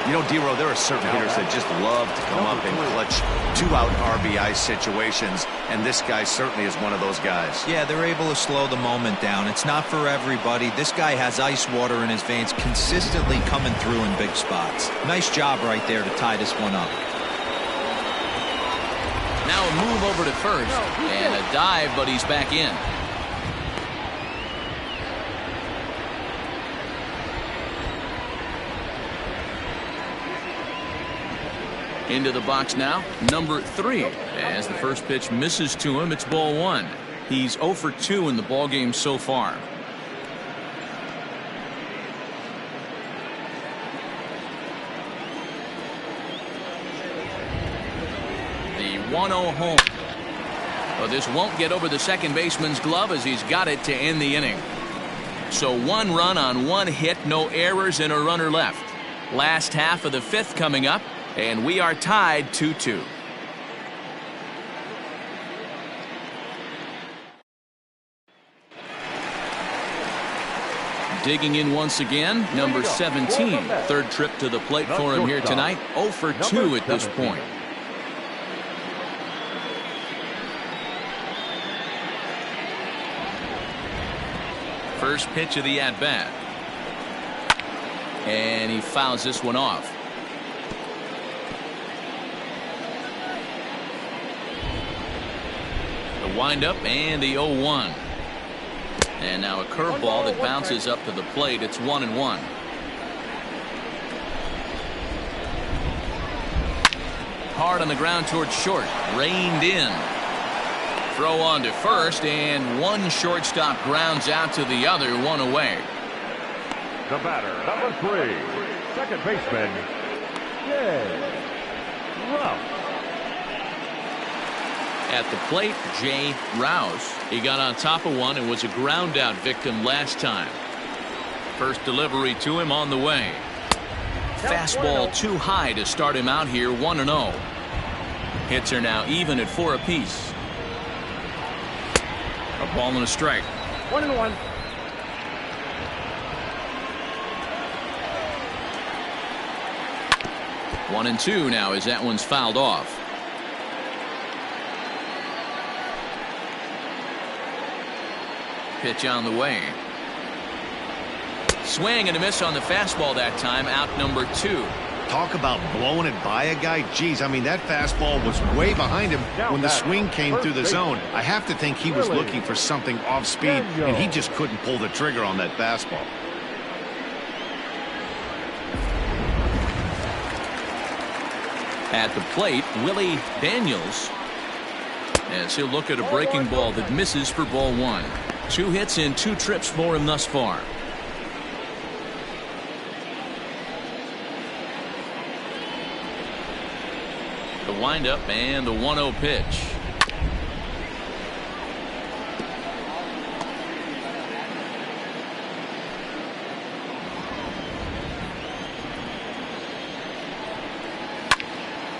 You know, D-Row, there are certain hitters that just love to come up and clutch 2-out RBI situations, and this guy certainly is one of those guys. Yeah, they're able to slow the moment down. It's not for everybody. This guy has ice water in his veins, consistently coming through in big spots. Nice job right there to tie this one up. Now a move over to first, and a dive, but he's back in. Into the box now, number 3. As the first pitch misses to him, it's ball 1. He's 0 for 2 in the ballgame so far. The 1-0 home. But this won't get over the second baseman's glove as he's got it to end the inning. So 1 run on 1 hit, no errors, and a runner left. Last half of the 5th coming up. And we are tied 2-2. Digging in once again, number 17. Third trip to the plate for him here tonight. 0 for 2 at this point. First pitch of the at-bat. And he fouls this one off. Windup and the 0-1. And now a curveball that bounces up to the plate. It's 1-1. Hard on the ground towards short. Reined in. Throw on to first, and one shortstop grounds out to the other, 1 away. The batter, number 3, second baseman, Jay Rouse. At the plate, Jay Rouse. He got on top of one and was a ground out victim last time. First delivery to him on the way. Fastball too high to start him out here, 1-0. Hits are now even at 4 apiece. A ball and a strike. 1-1. One and 2 now as that one's fouled off. Pitch on the way. Swing and a miss on the fastball that time. Out number 2. Talk about blowing it by a guy. Geez, I mean, that fastball was way behind him when the swing came through the zone. I have to think he was looking for something off speed, and he just couldn't pull the trigger on that fastball. At the plate, Willie Daniels, as he'll look at a breaking ball that misses for ball 1. 2 hits in 2 trips for him thus far. The windup and the 1-0 pitch.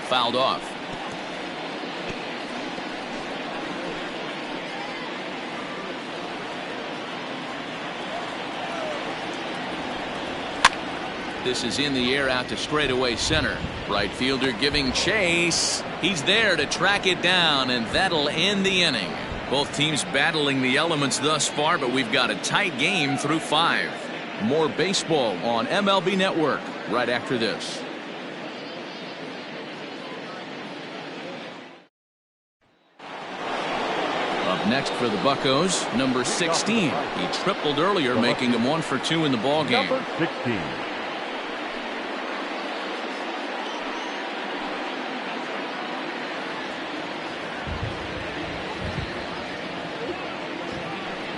Fouled off. This is in the air out to straightaway center. Right fielder giving chase. He's there to track it down, and that'll end the inning. Both teams battling the elements thus far, but we've got a tight game through 5. More baseball on MLB Network right after this. Up next for the Buccos, number 16. He tripled earlier, making him 1 for 2 in the ballgame. Number 16.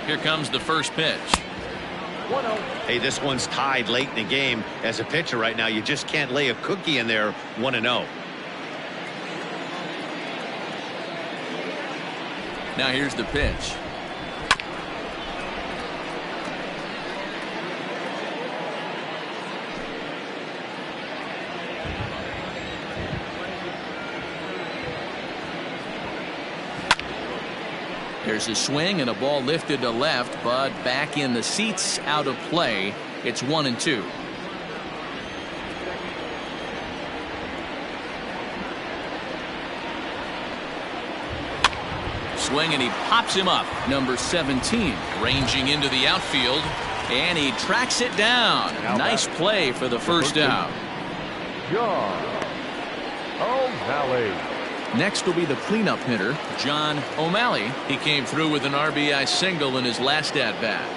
Here comes the first pitch. 1-0. Hey, this one's tied late in the game. As a pitcher right now, you just can't lay a cookie in there 1-0. Now here's the pitch. There's a swing and a ball lifted to left, but back in the seats, out of play. It's 1-2. Swing and he pops him up. Number 17 ranging into the outfield, and he tracks it down. Nice play for the first out. John O'Malley. Next will be the cleanup hitter, John O'Malley. He came through with an RBI single in his last at-bat.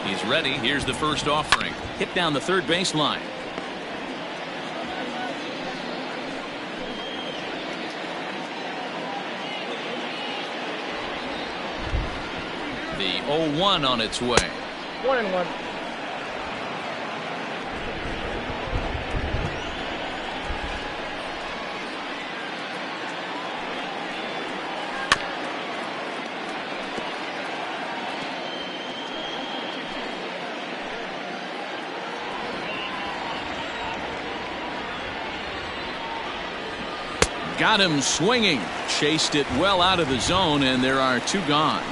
He's ready. Here's the first offering. Hit down the third baseline. The 0-1 on its way. 1-1. Got him swinging. Chased it well out of the zone, and there are 2 gone.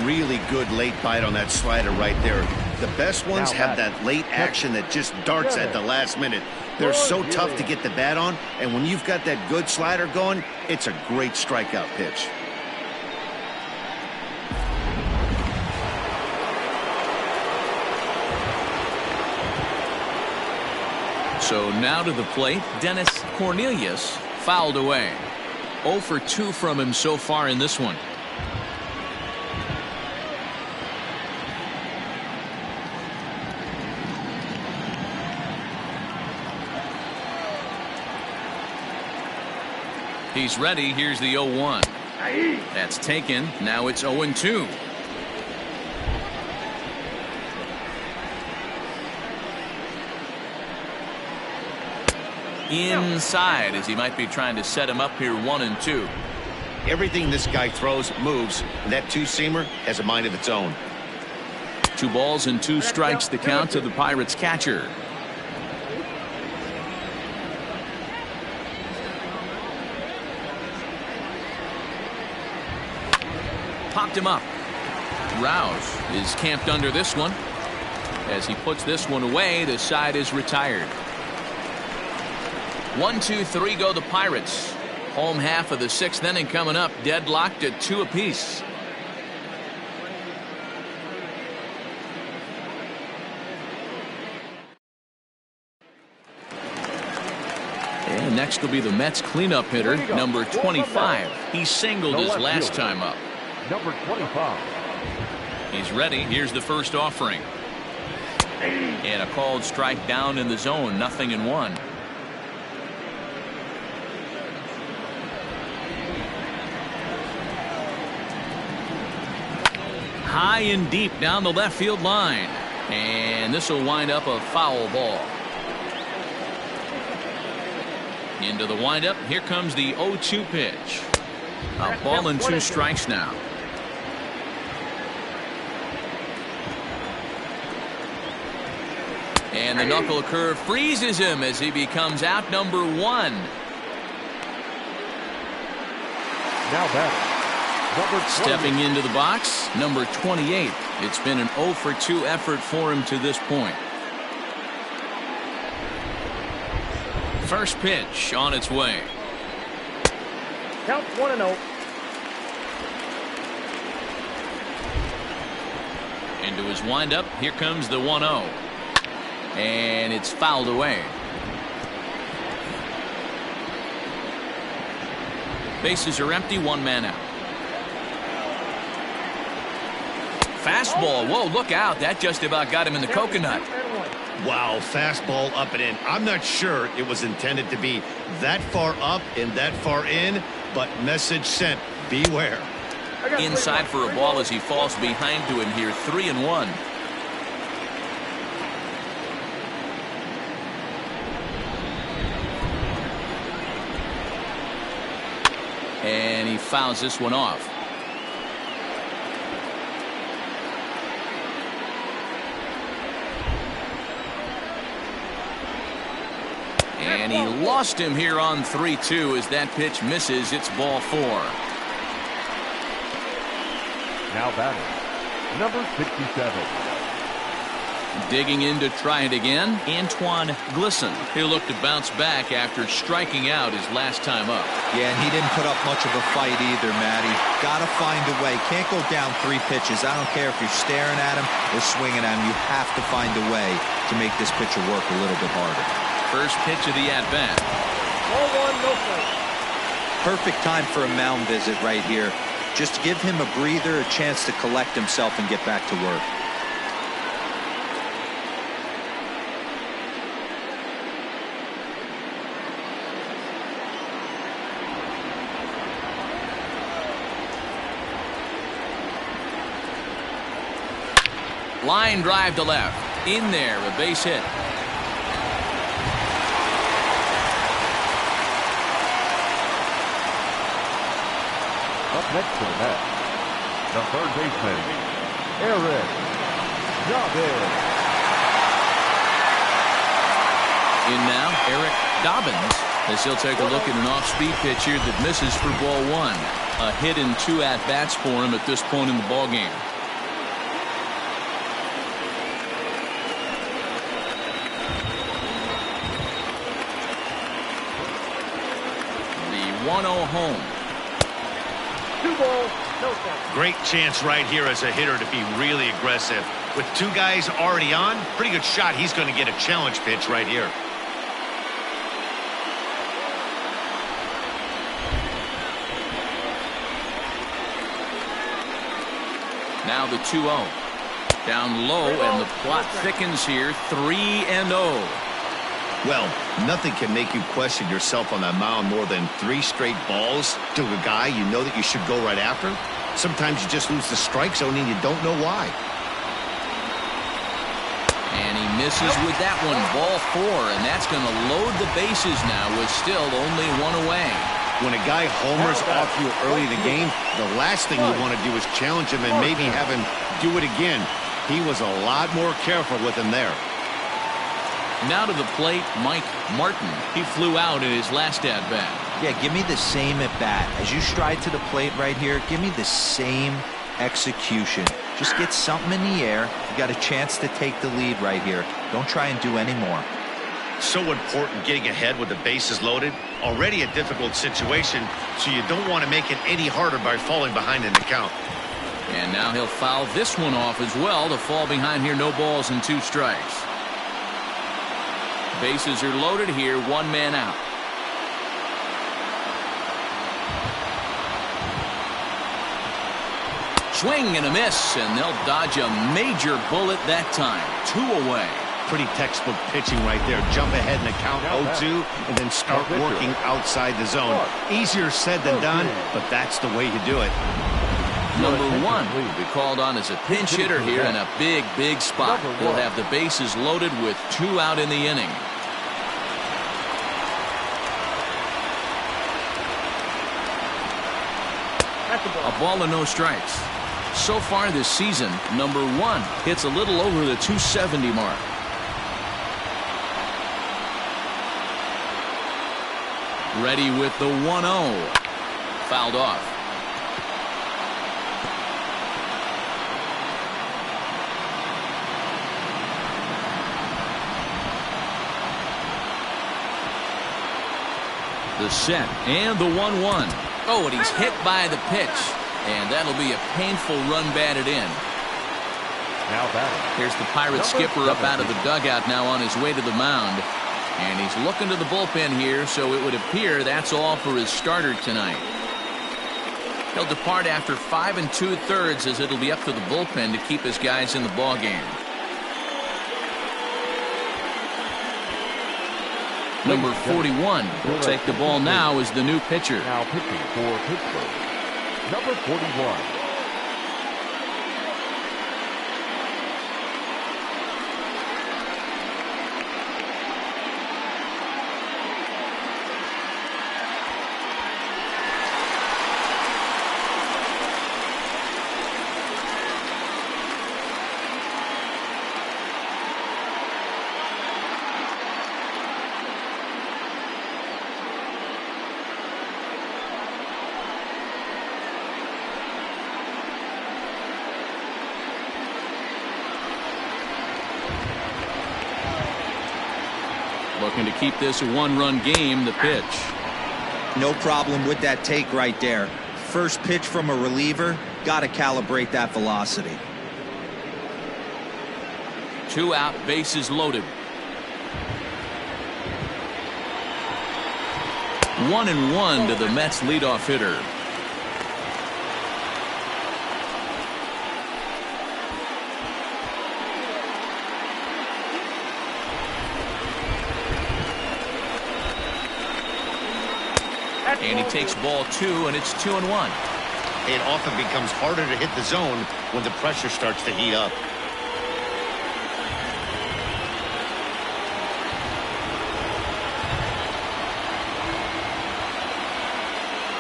Really good late bite on that slider right there. The best ones have that late action that just darts at the last minute. They're so tough to get the bat on, and when you've got that good slider going, it's a great strikeout pitch. So now to the plate, Dennis Cornelius fouled away. 0 for 2 from him so far in this one. He's ready. Here's the 0-1. That's taken. Now it's 0-2. Inside, as he might be trying to set him up here 1-2. Everything this guy throws moves. That 2-seamer has a mind of its own. 2 balls and 2 strikes the count to the Pirates catcher. Popped him up. Rouse is camped under this one. As he puts this one away, the side is retired. 1, 2, 3 go the Pirates. Home half of the 6th inning coming up, deadlocked at 2 apiece. And next will be the Mets cleanup hitter, number 25. He singled his last time up. Number 25. He's ready. Here's the first offering. And a called strike down in the zone. 0-1. High and deep down the left field line. And this will wind up a foul ball. Into the windup. Here comes the 0-2 pitch. A ball and 2 strikes now. And the knuckle curve freezes him as he becomes out number 1. Now batting, Stepping into the box, number 28. It's been an 0 for 2 effort for him to this point. First pitch on its way. Count 1-0. Into his windup, here comes the 1-0. And it's fouled away. Bases are empty, 1 man out. Fastball, whoa, look out. That just about got him in the coconut. Wow, fastball up and in. I'm not sure it was intended to be that far up and that far in, but message sent, beware. Inside for a ball as he falls behind to him here, 3-1. And he fouls this one off. And he lost him here on 3-2 as that pitch misses. It's ball 4. Now batting, number 67. Digging in to try it again, Antoine Glisson. He'll look to bounce back after striking out his last time up. Yeah, and he didn't put up much of a fight either, Matty. Got to find a way. Can't go down 3 pitches. I don't care if you're staring at him or swinging at him. You have to find a way to make this pitcher work a little bit harder. First pitch of the at-bat. Ball 1, no strike. Perfect time for a mound visit right here. Just give him a breather, a chance to collect himself and get back to work. Line drive to left. In there, a base hit. Up next to the bat, the third baseman, Eric Dobbins. In now, Eric Dobbins, as he'll take a look at an off-speed pitch here that misses for ball 1. A hit in 2 at-bats for him at this point in the ballgame. The 1-0 home. 2 balls, no strike. Great chance right here as a hitter to be really aggressive. With 2 guys already on, pretty good shot. He's going to get a challenge pitch right here. Now the 2-0. Down low, and the plot thickens here, 3-0. Well, nothing can make you question yourself on that mound more than 3 straight balls to a guy you know that you should go right after. Sometimes you just lose the strike zone and you don't know why. And he misses with that one, ball 4, and that's going to load the bases now with still only 1 away. When a guy homers off you early in the game, the last thing you want to do is challenge him and maybe have him do it again. He was a lot more careful with him there. Now to the plate, Mike Martin. He flew out in his last at-bat. Yeah, give me the same at-bat. As you stride to the plate right here, give me the same execution. Just get something in the air. You got a chance to take the lead right here. Don't try and do any more. So important getting ahead with the bases loaded. Already a difficult situation, so you don't want to make it any harder by falling behind in the count. And now he'll foul this one off as well to fall behind here. No balls and 2 strikes. Bases are loaded here, 1 man out. Swing and a miss, and they'll dodge a major bullet that time. 2 away. Pretty textbook pitching right there. Jump ahead in the count 0-2 and then start working outside the zone. Easier said than done, but that's the way you do it. Number 1 will be called on as a pinch hitter here in a big, big spot. He'll have the bases loaded with 2 out in the inning. A ball and no strikes. So far this season, number 1 hits a little over the 270 mark. Ready with the 1-0. Fouled off. The set and the 1-1. Oh, and he's hit by the pitch. And that'll be a painful run batted in. Now batting. Here's the Pirate skipper up out of the dugout now on his way to the mound. And he's looking to the bullpen here, so it would appear that's all for his starter tonight. He'll depart after 5 2/3 as it'll be up to the bullpen to keep his guys in the ballgame. Number 41 will take the ball now as the new pitcher. Now pitching for Pittsburgh, number 41. Looking to keep this a one-run game. The pitch. No problem with that take right there. First pitch from a reliever, got to calibrate that velocity. 2 out, bases loaded. 1-1 to the Mets leadoff hitter. And he takes ball 2, and it's 2-1. It often becomes harder to hit the zone when the pressure starts to heat up.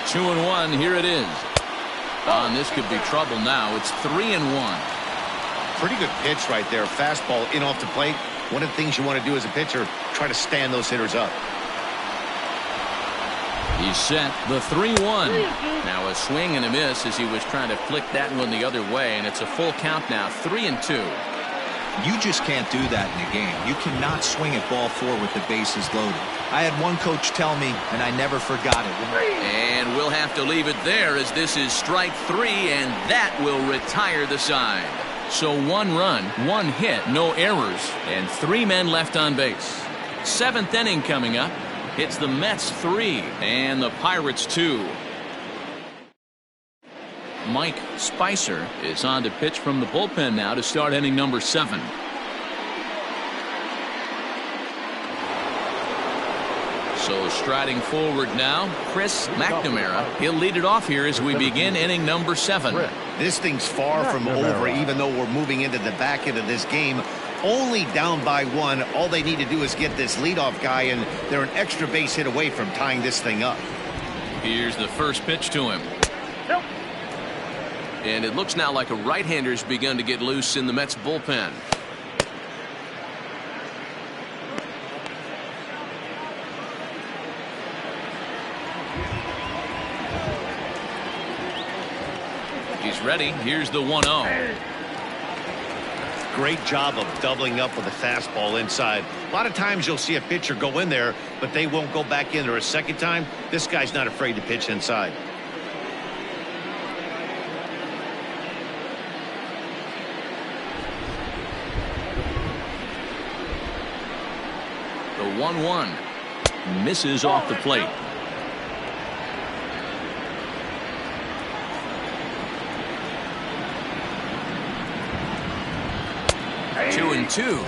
Two and 1, here it is. Oh, and this could be trouble now. It's 3-1. Pretty good pitch right there. Fastball in off the plate. One of the things you want to do as a pitcher, try to stand those hitters up. He's set the 3-1. Now a swing and a miss as he was trying to flick that one the other way, and it's a full count now, 3-2. You just can't do that in a game. You cannot swing at ball 4 with the bases loaded. I had one coach tell me, and I never forgot it. And we'll have to leave it there as this is strike 3, and that will retire the side. So 1 run, 1 hit, no errors, and 3 men left on base. 7th inning coming up. It's the Mets 3 and the Pirates 2. Mike Spicer is on to pitch from the bullpen now to start inning number 7. So striding forward now, Chris McNamara. He'll lead it off here as we begin inning number 7. This thing's far from over, even though we're moving into the back end of this game. Only down by 1. All they need to do is get this leadoff guy, and they're an extra base hit away from tying this thing up. Here's the first pitch to him. And it looks now like a right-hander's begun to get loose in the Mets bullpen. He's ready. Here's the 1-0. Great job of doubling up with a fastball inside. A lot of times you'll see a pitcher go in there, but they won't go back in there a second time. This guy's not afraid to pitch inside. The 1-1 misses off the plate. Two and 2.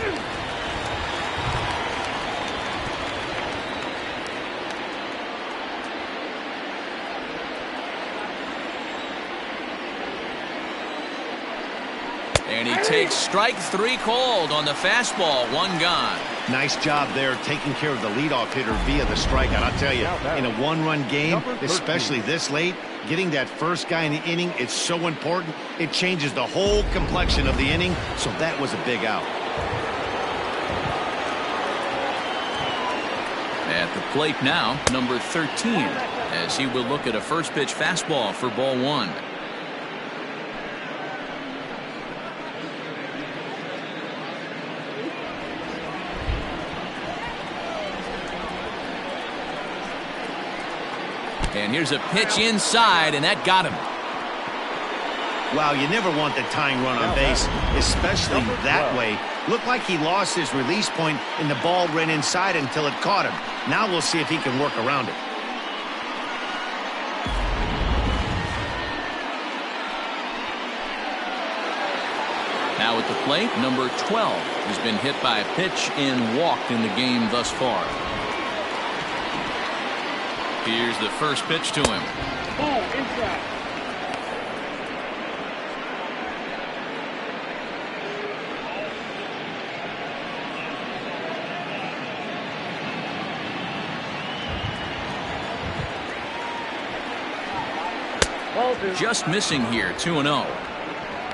And he takes strike 3 called on the fastball. 1 gone. Nice job there taking care of the leadoff hitter via the strikeout. I'll tell you, in a 1-run game, especially this late, getting that first guy in the inning is so important. It changes the whole complexion of the inning, so that was a big out. At the plate now, number 13, as he will look at a first pitch fastball for ball 1. And here's a pitch inside, and that got him. Wow, you never want the tying run on base, especially that way. Looked like he lost his release point, and the ball ran inside until it caught him. Now we'll see if he can work around it. Now at the plate, number 12 has been hit by a pitch and walked in the game thus far. Here's the first pitch to him. Ball inside. Just missing here, 2-0.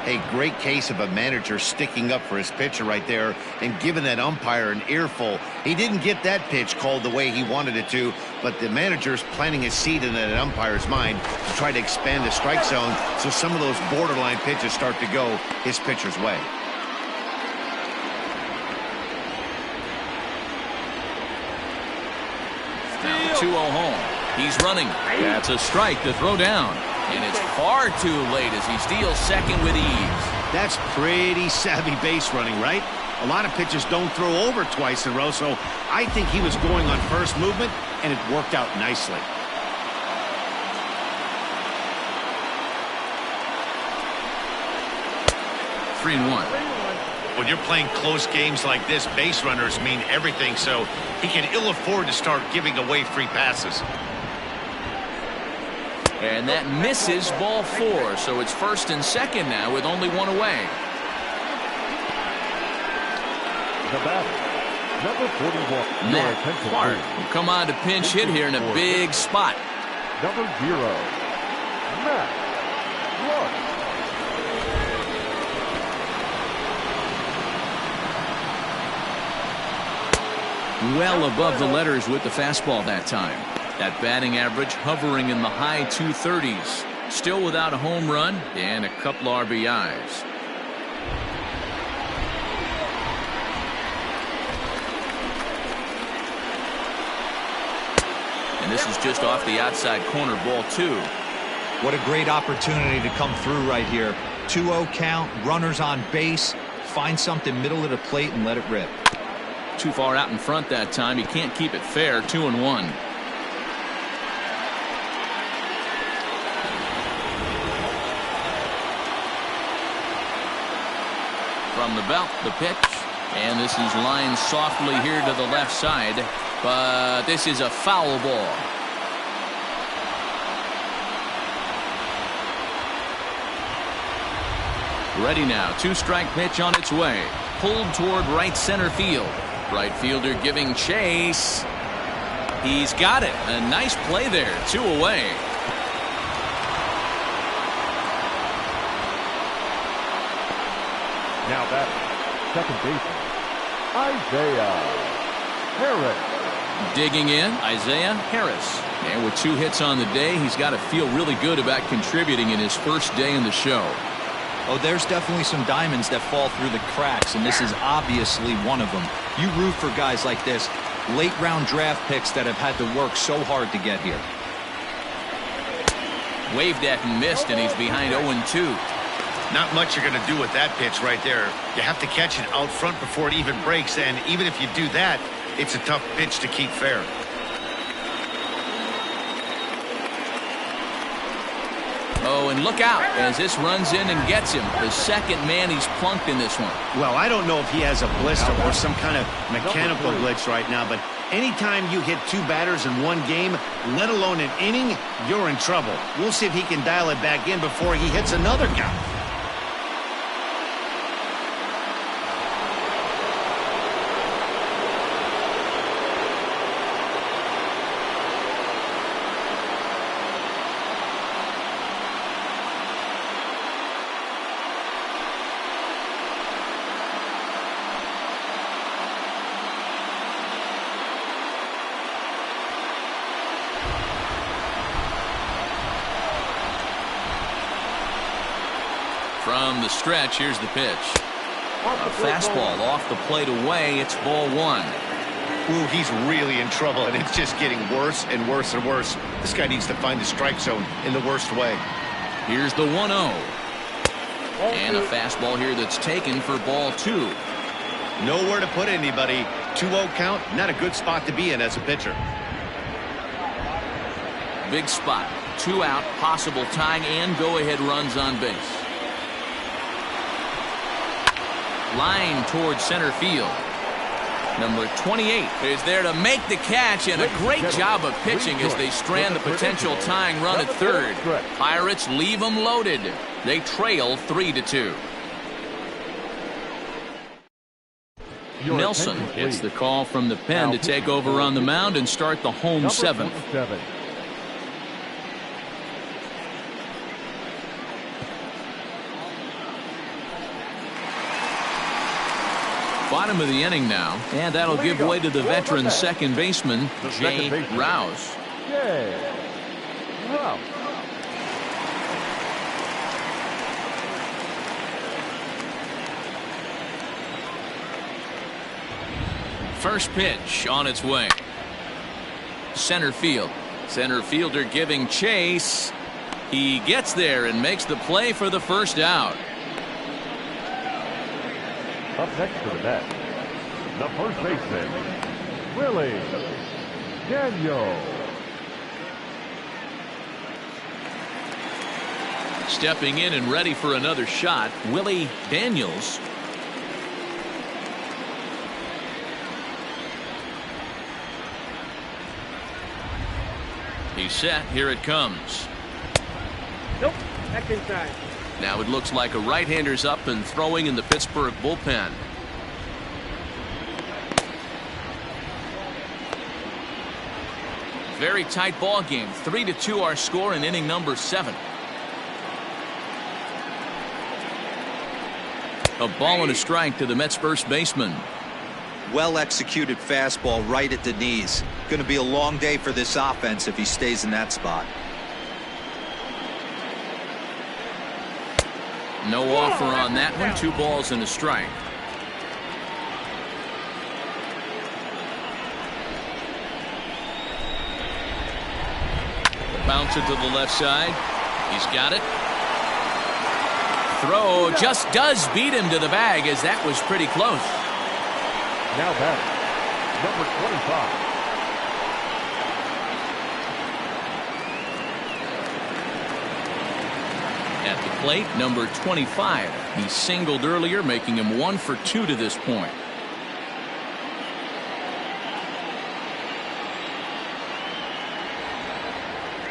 A great case of a manager sticking up for his pitcher right there and giving that umpire an earful. He didn't get that pitch called the way he wanted it to, but the manager's planting a seed in that umpire's mind to try to expand the strike zone so some of those borderline pitches start to go his pitcher's way. Now 2-0 home. He's running. That's a strike to throw down. And it's far too late as he steals second with ease. That's pretty savvy base running, right? A lot of pitchers don't throw over twice in a row, so I think he was going on first movement, and it worked out nicely. Three and one. When you're playing close games like this, base runners mean everything, so he can ill afford to start giving away free passes. And that misses, ball 4. So it's first and second now with only one away. The batter, number 41. Matt Clark will come on to pinch hit here in a big spot. Number 0, Matt Clark. Well above the letters with the fastball that time. That batting average hovering in the high 230s. Still without a home run and a couple RBIs. And this is just off the outside corner, ball 2. What a great opportunity to come through right here. 2-0 count, runners on base. Find something middle of the plate and let it rip. Too far out in front that time. He can't keep it fair. 2-1. From the belt, the pitch, and this is lined softly here to the left side, but this is a foul ball. Ready now, 2-strike pitch on its way, pulled toward right center field. Right fielder giving chase. He's got it. A nice play there. 2 away. Now batting, second baseman, Isaiah Harris. Digging in, Isaiah Harris. And with 2 hits on the day, he's got to feel really good about contributing in his first day in the show. Oh, there's definitely some diamonds that fall through the cracks, and this is obviously one of them. You root for guys like this, late round draft picks that have had to work so hard to get here. Waved at and missed, and he's behind 0-2. Not much you're going to do with that pitch right there. You have to catch it out front before it even breaks, and even if you do that, it's a tough pitch to keep fair. Oh, and look out as this runs in and gets him. The second man he's plunked in this one. Well, I don't know if he has a blister or some kind of mechanical glitch right now, but anytime you hit 2 batters in one game, let alone an inning, you're in trouble. We'll see if he can dial it back in before he hits another guy. From the stretch, here's the pitch. A fastball off the plate away. It's ball 1. Ooh, he's really in trouble, and it's just getting worse and worse and worse. This guy needs to find the strike zone in the worst way. Here's the 1-0. And a fastball here that's taken for ball 2. Nowhere to put anybody. 2-0 count, not a good spot to be in as a pitcher. Big spot. 2 out, possible tying and go-ahead runs on base. Line towards center field. Number 28 is there to make the catch, and a great job of pitching as they strand the potential tying run at third. Pirates leave them loaded. They trail 3-2. Nelson gets the call from the pen to take over on the mound and start the home 7th. Bottom of the inning now, and that'll give way to the veteran second baseman, Jay Rouse. First pitch on its way. Center field. Center fielder giving chase. He gets there and makes the play for the first out. Up next to the net, the first baseman, Willie Daniels. Stepping in and ready for another shot, Willie Daniels. He's set. Here it comes. Nope, that's inside. Now it looks like a right-hander's up and throwing in the Pittsburgh bullpen. Very tight ball game. 3-2 our score in inning number 7. A ball and a strike to the Mets first baseman. Well executed fastball right at the knees. Going to be a long day for this offense if he stays in that spot. No offer on that one. 2 balls and a strike. Bounce it to the left side. He's got it. Throw just does beat him to the bag, as that was pretty close. Now batting, number 25. At the plate, number 25. He singled earlier, making him 1 for 2 to this point.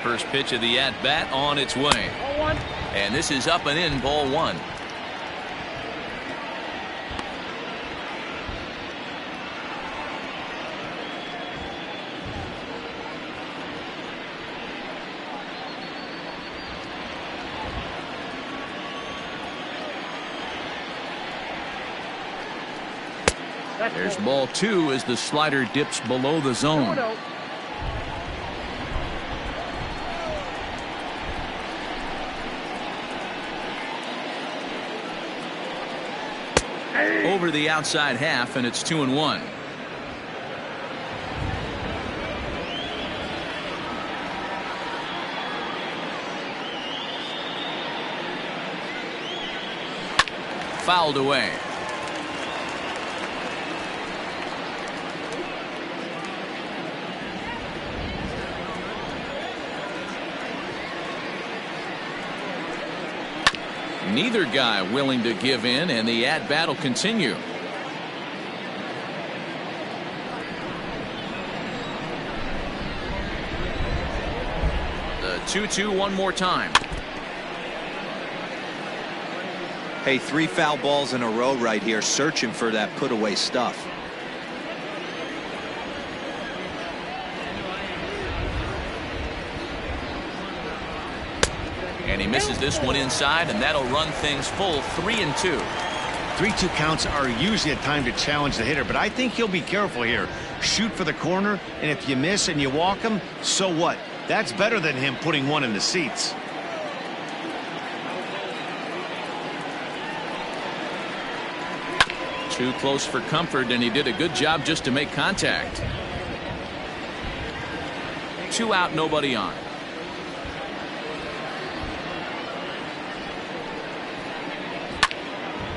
First pitch of the at-bat on its way. And this is up and in, ball 1. There's ball 2 as the slider dips below the zone. Over the outside half, and it's 2-1. Fouled away. Neither guy willing to give in, and the at-bat will continue. The 2-2 one more time. Hey, 3 foul balls in a row right here, searching for that put-away stuff. And he misses this one inside, and that'll run things full 3-2. 3-2 counts are usually a time to challenge the hitter, but I think he'll be careful here. Shoot for the corner, and if you miss and you walk him, so what? That's better than him putting one in the seats. Too close for comfort, and he did a good job just to make contact. 2 out, nobody on.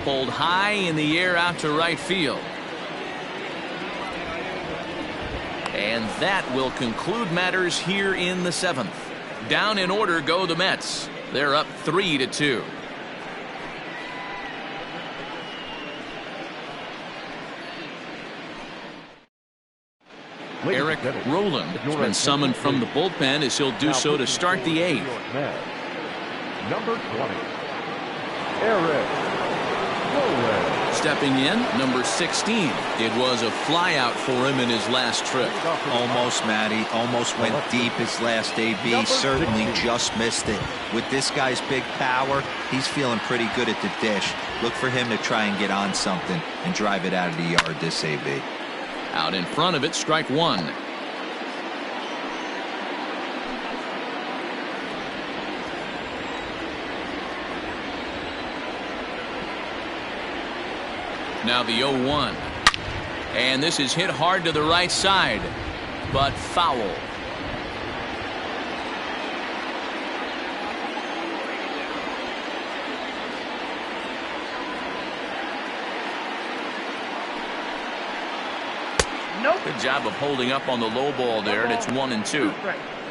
Pulled high in the air out to right field. And that will conclude matters here in the 7th. Down in order go the Mets. They're up 3-2. Eric Rowland has been summoned from the bullpen as he'll do so to start the 8th. Number 20, Eric Rowland. Stepping in, number 16. It was a flyout for him in his last trip. Almost, Matty. Almost went deep his last AB. Certainly just missed it. With this guy's big power, he's feeling pretty good at the dish. Look for him to try and get on something and drive it out of the yard this AB. Out in front of it, strike 1. Now the 0-1. And this is hit hard to the right side, but foul. Good job of holding up on the low ball there, and it's 1-2.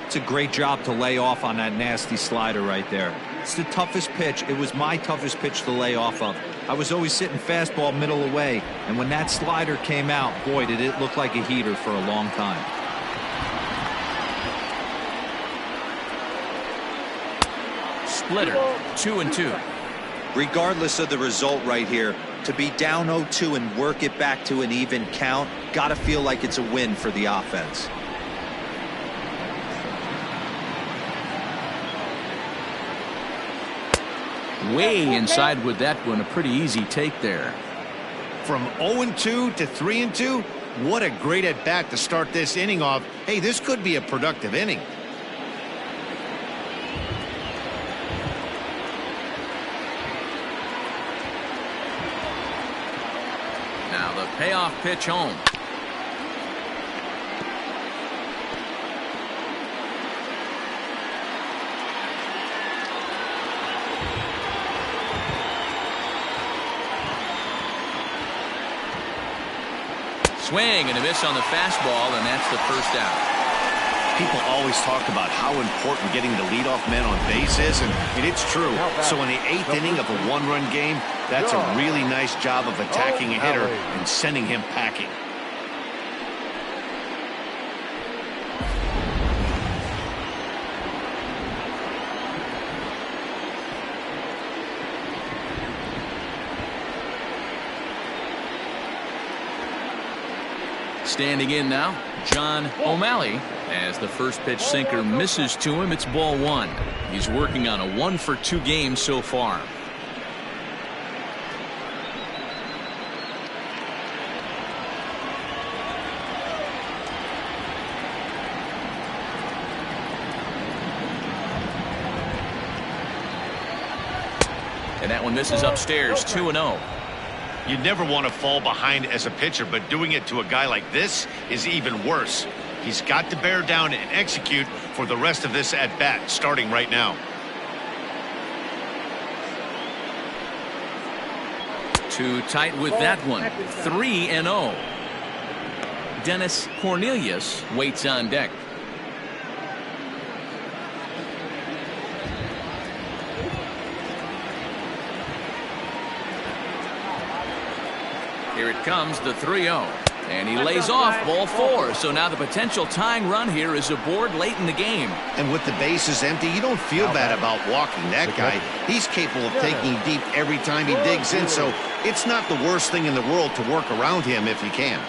It's a great job to lay off on that nasty slider right there. It's the toughest pitch. It was my toughest pitch to lay off of. I was always sitting fastball middle away, and when that slider came out, boy, did it look like a heater for a long time. Splitter, 2-2. Regardless of the result right here, to be down 0-2 and work it back to an even count, gotta feel like it's a win for the offense. Way inside with that one. A pretty easy take there. From 0-2 to 3-2, what a great at bat to start this inning off. Hey, this could be a productive inning. Now the payoff pitch home. Swing and a miss on the fastball, and that's the first out. People always talk about how important getting the leadoff man on base is, and it's true. So in the 8th inning of a 1-run game, that's a really nice job of attacking a hitter and sending him packing. Standing in now, John O'Malley. As the first pitch sinker misses to him, it's ball 1. He's working on a 1-for-2 game so far. And that one misses upstairs, 2-0. You never want to fall behind as a pitcher, but doing it to a guy like this is even worse. He's got to bear down and execute for the rest of this at bat, starting right now. Too tight with that one. 3-0. Dennis Cornelius waits on deck. Here it comes, the 3-0. And he lays off ball 4. So now the potential tying run here is aboard late in the game. And with the bases empty, you don't feel bad about walking that guy. He's capable of taking deep every time he digs in, so it's not the worst thing in the world to work around him if you can.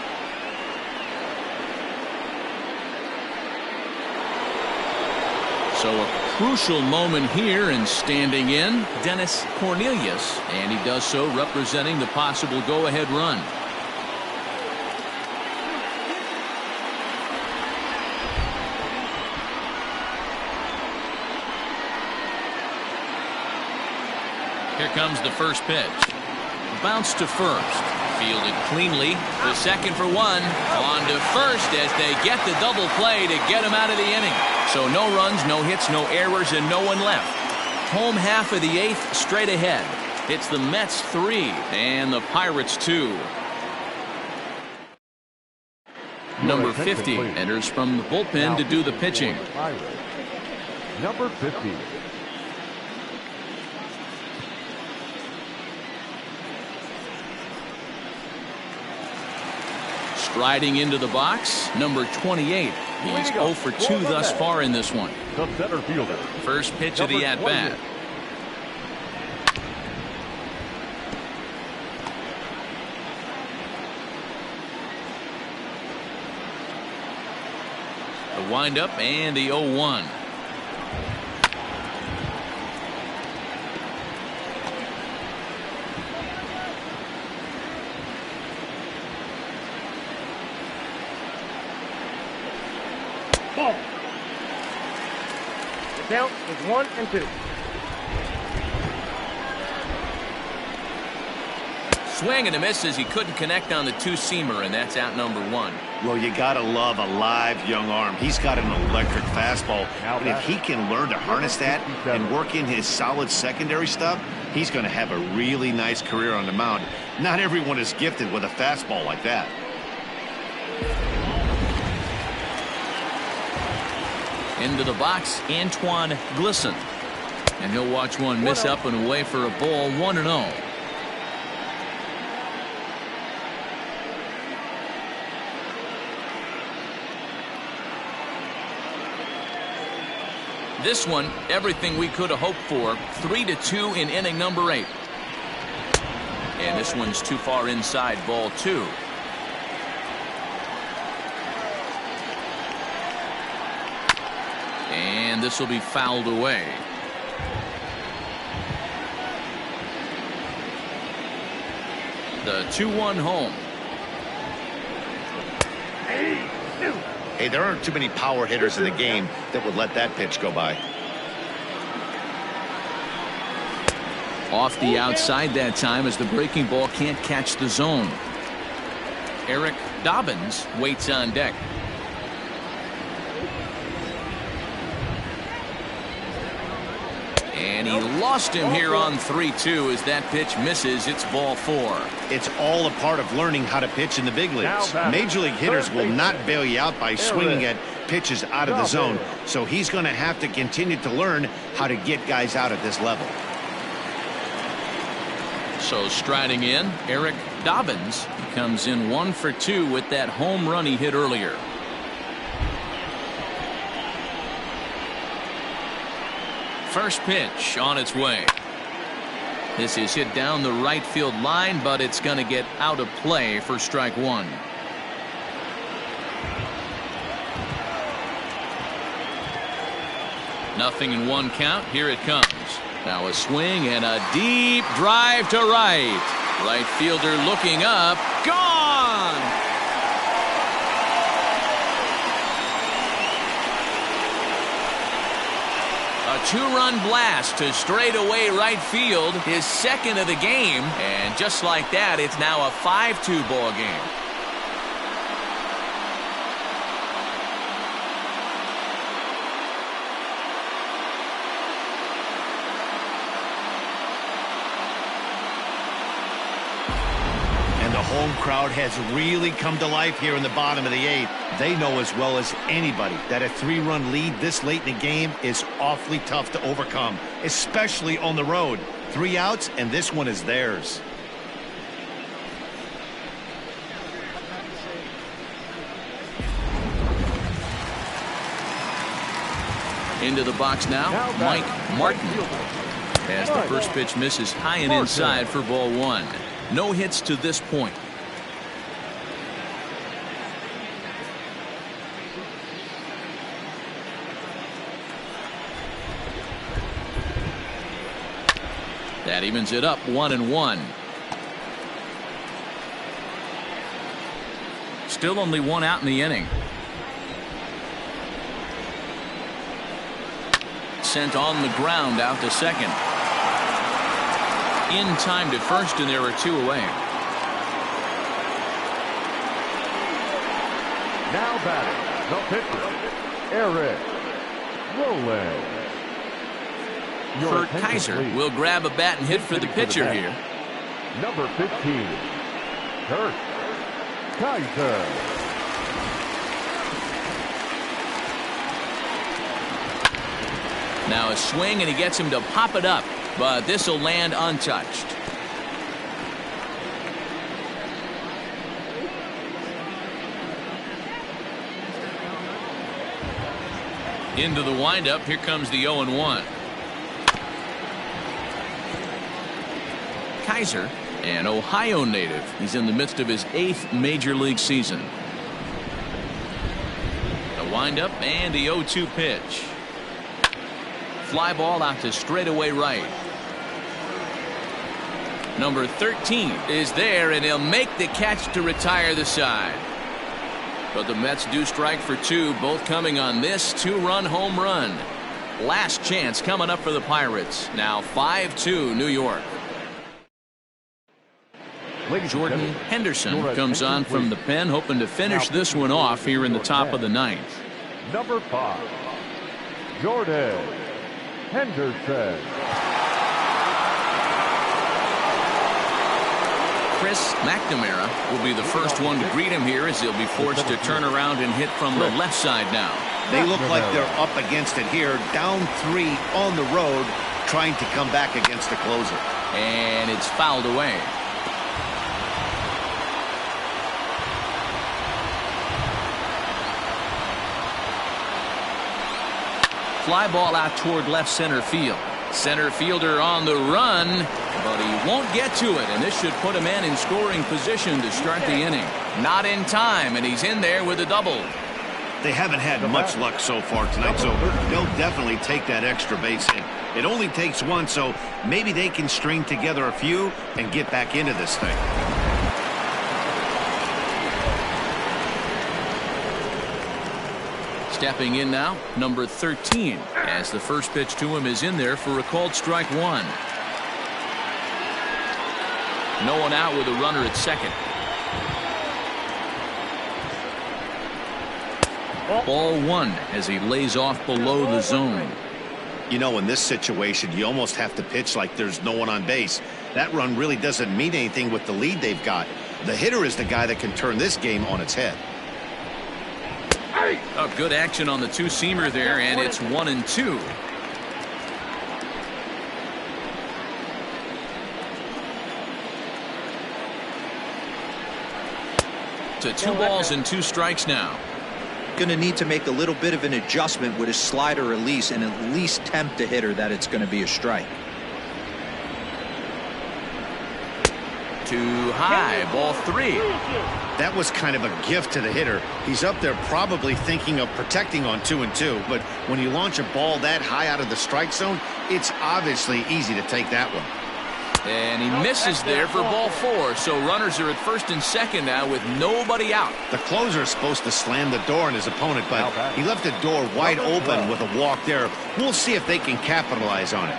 So a crucial moment here, and standing in, Dennis Cornelius. And he does so representing the possible go-ahead run. Here comes the first pitch. Bounce to first. Fielded cleanly. The second for one. On to first as they get the double play to get him out of the inning. So no runs, no hits, no errors, and no one left. Home half of the eighth straight ahead. It's the Mets 3 and the Pirates 2. Number 50 enters from the bullpen to do the pitching. Number 50. Striding into the box, number 28. He's 0 for 2 thus far in this one. The center fielder. First pitch of the at-bat. The windup and the 0-1. Ball. The count is 1-2. Swing and a miss as he couldn't connect on the two-seamer, and that's out number 1. Well, you got to love a live young arm. He's got an electric fastball. And if he can learn to harness that and work in his solid secondary stuff, he's going to have a really nice career on the mound. Not everyone is gifted with a fastball like that. Into the box, Antoine Glisson. And he'll watch one miss up and away for a ball, 1-0. This one, everything we could have hoped for. 3-2 in inning number 8. And this one's too far inside, ball 2. And this will be fouled away. The 2-1 home. Hey, there aren't too many power hitters in the game that would let that pitch go by. Off the outside that time as the breaking ball can't catch the zone. Eric Dobbins waits on deck. And he lost him here on 3-2 as that pitch misses. It's ball 4. It's all a part of learning how to pitch in the big leagues. Major league hitters will not bail you out by swinging at pitches out of the zone. So he's going to have to continue to learn how to get guys out at this level. So striding in, Eric Dobbins. He comes in 1 for 2 with that home run he hit earlier. First pitch on its way. This is hit down the right field line, but it's going to get out of play for strike 1. Nothing in 1 count. Here it comes. Now a swing and a deep drive to right. Right fielder looking up. Gone! A 2-run blast to straightaway right field, his second of the game, and just like that, it's now a 5-2 ball game. And the home crowd has really come to life here in the bottom of the 8th. They know as well as anybody that a 3-run lead this late in the game is awfully tough to overcome, especially on the road. 3 outs, and this one is theirs. Into the box now, Mike Martin. As the first pitch misses high and inside for ball 1. No hits to this point. That evens it up 1-1. Still only 1 out in the inning. Sent on the ground out to second. In time to first, and there are 2 away. Now batting, the pitcher, Eric Rowland. Kurt Kaiser will grab a bat and hit for the pitcher here. Number 15, Kurt Kaiser. Now a swing, and he gets him to pop it up, but this will land untouched. Into the windup, here comes the 0-1. Kaiser, an Ohio native. He's in the midst of his 8th major league season. The windup and the 0-2 pitch. Fly ball out to straightaway right. Number 13 is there, and he'll make the catch to retire the side. But the Mets do strike for 2, both coming on this 2-run home run. Last chance coming up for the Pirates. Now 5-2 New York. Jordan Henderson comes on from the pen, hoping to finish this one off here in the top of the 9th. Number 5, Jordan Henderson. Chris Mcnamara will be the first one to greet him here, as he'll be forced to turn around and hit from the left side now. They look like they're up against it here, down 3 on the road, trying to come back against the closer. And it's fouled away. Fly ball out toward left center field. Center fielder on the run, but he won't get to it, and this should put him in scoring position to start the inning. Not in time, and he's in there with a double. They haven't had much luck so far tonight, so they'll definitely take that extra base hit. It only takes one, so maybe they can string together a few and get back into this thing. Stepping in now, number 13, as the first pitch to him is in there for a called strike 1. No one out with a runner at second. Ball 1 as he lays off below the zone. You know, in this situation, you almost have to pitch like there's no one on base. That run really doesn't mean anything with the lead they've got. The hitter is the guy that can turn this game on its head. Oh, good action on the two-seamer there, and it's 1-2. To 2 balls and 2 strikes now. Going to need to make a little bit of an adjustment with his slider release and at least tempt the hitter that it's going to be a strike. Too high, ball 3. That was kind of a gift to the hitter. He's up there probably thinking of protecting on 2-2, but when you launch a ball that high out of the strike zone, it's obviously easy to take that one. And he misses there for ball 4, so runners are at first and second now with nobody out. The closer is supposed to slam the door on his opponent, but he left the door wide open with a walk there. We'll see if they can capitalize on it.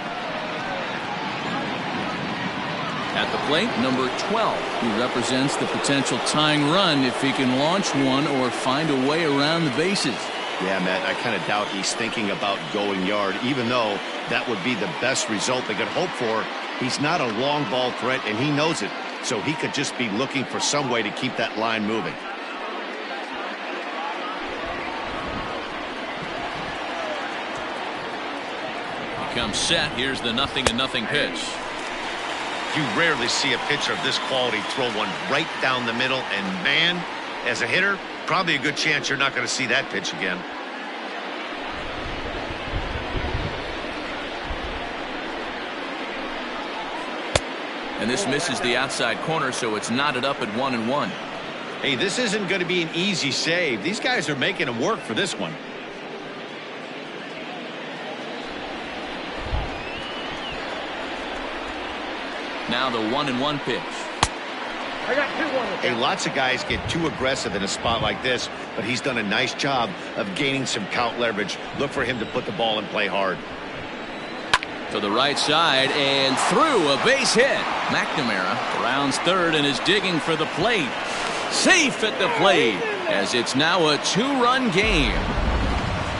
At the plate, number 12, who represents the potential tying run if he can launch one or find a way around the bases. Yeah, Matt, I kind of doubt he's thinking about going yard, even though that would be the best result they could hope for. He's not a long ball threat, and he knows it, so he could just be looking for some way to keep that line moving. He comes set. Here's the 0-0 pitch. You rarely see a pitcher of this quality throw one right down the middle, and man, as a hitter, probably a good chance you're not going to see that pitch again. And this misses the outside corner, so it's knotted up at 1-1. Hey, this isn't going to be an easy save. These guys are making him work for this one. Now the 1-1 pitch. I got 2-1. Hey, lots of guys get too aggressive in a spot like this, but he's done a nice job of gaining some count leverage. Look for him to put the ball in play hard. To the right side and through, a base hit. Mcnamara rounds third and is digging for the plate. Safe at the plate. as it's now a 2-run game.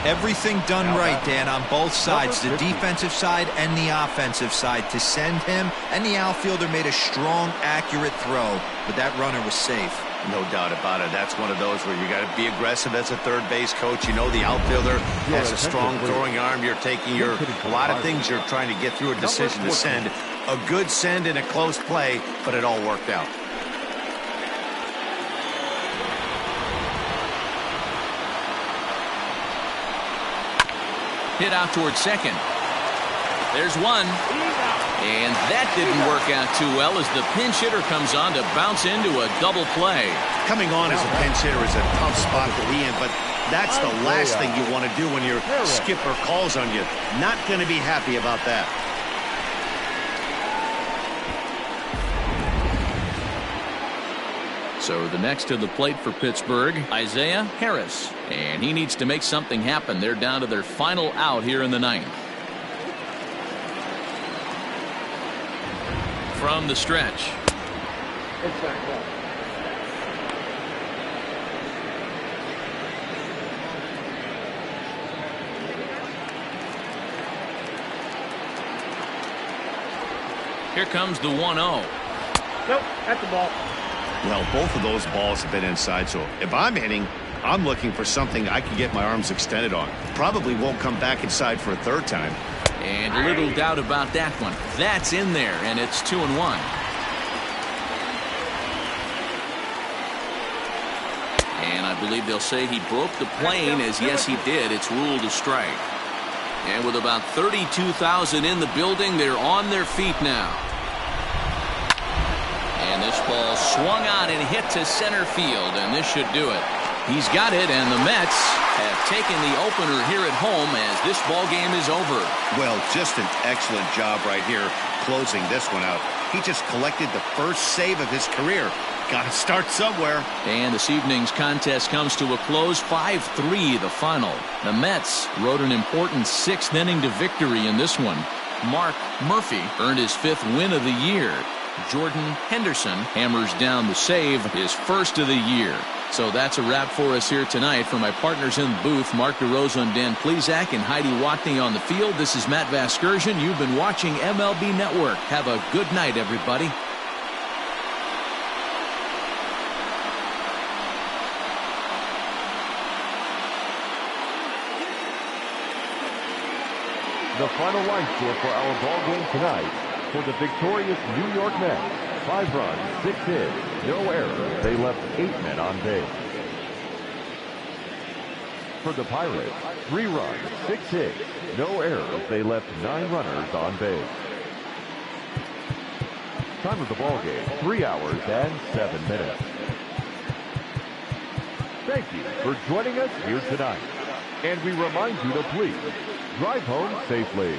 Everything done right, Dan, on both sides, the defensive side and the offensive side. To send him, and the outfielder made a strong, accurate throw, but that runner was safe. No doubt about it. That's one of those where you got to be aggressive as a third base coach. You know the outfielder has a strong throwing arm. You're taking a lot of things you're trying to get through a decision to send. A good send in a close play, but it all worked out. Hit out towards second. There's one. And that didn't work out too well as the pinch hitter comes on to bounce into a double play. Coming on as a pinch hitter is a tough spot to be in, but that's the last thing you want to do when your skipper calls on you. Not going to be happy about that. So the next to the plate for Pittsburgh, Isaiah Harris. And he needs to make something happen. They're down to their final out here in the ninth. From the stretch. Here comes the 1-0. Nope, that's the ball. Well, both of those balls have been inside, so if I'm hitting, I'm looking for something I can get my arms extended on. Probably won't come back inside for a third time. And little doubt about that one. That's in there, and it's 2-1. And I believe they'll say he broke the plane, as yes, he did. It's ruled a strike. And with about 32,000 in the building, they're on their feet now. And this ball swung on and hit to center field, and this should do it. He's got it, and the Mets have taken the opener here at home as this ball game is over. Well, just an excellent job right here closing this one out. He just collected the first save of his career. Got to start somewhere. And this evening's contest comes to a close, 5-3 the final. The Mets rode an important 6th inning to victory in this one. Mark Murphy earned his 5th win of the year. Jordan Henderson hammers down the save, his first of the year. So that's a wrap for us here tonight. For my partners in the booth, Mark DeRosa and Dan Plesac and Heidi Watney on the field, this is Matt Vasgersian. You've been watching MLB Network. Have a good night, everybody. The final line score for our ball game tonight: for the victorious New York Mets, 5 runs, 6 hits, no errors. They left 8 men on base. For the Pirates, 3 runs, 6 hits, no errors. They left 9 runners on base. Time of the ball game: 3 hours and 7 minutes. Thank you for joining us here tonight, and we remind you to please drive home safely.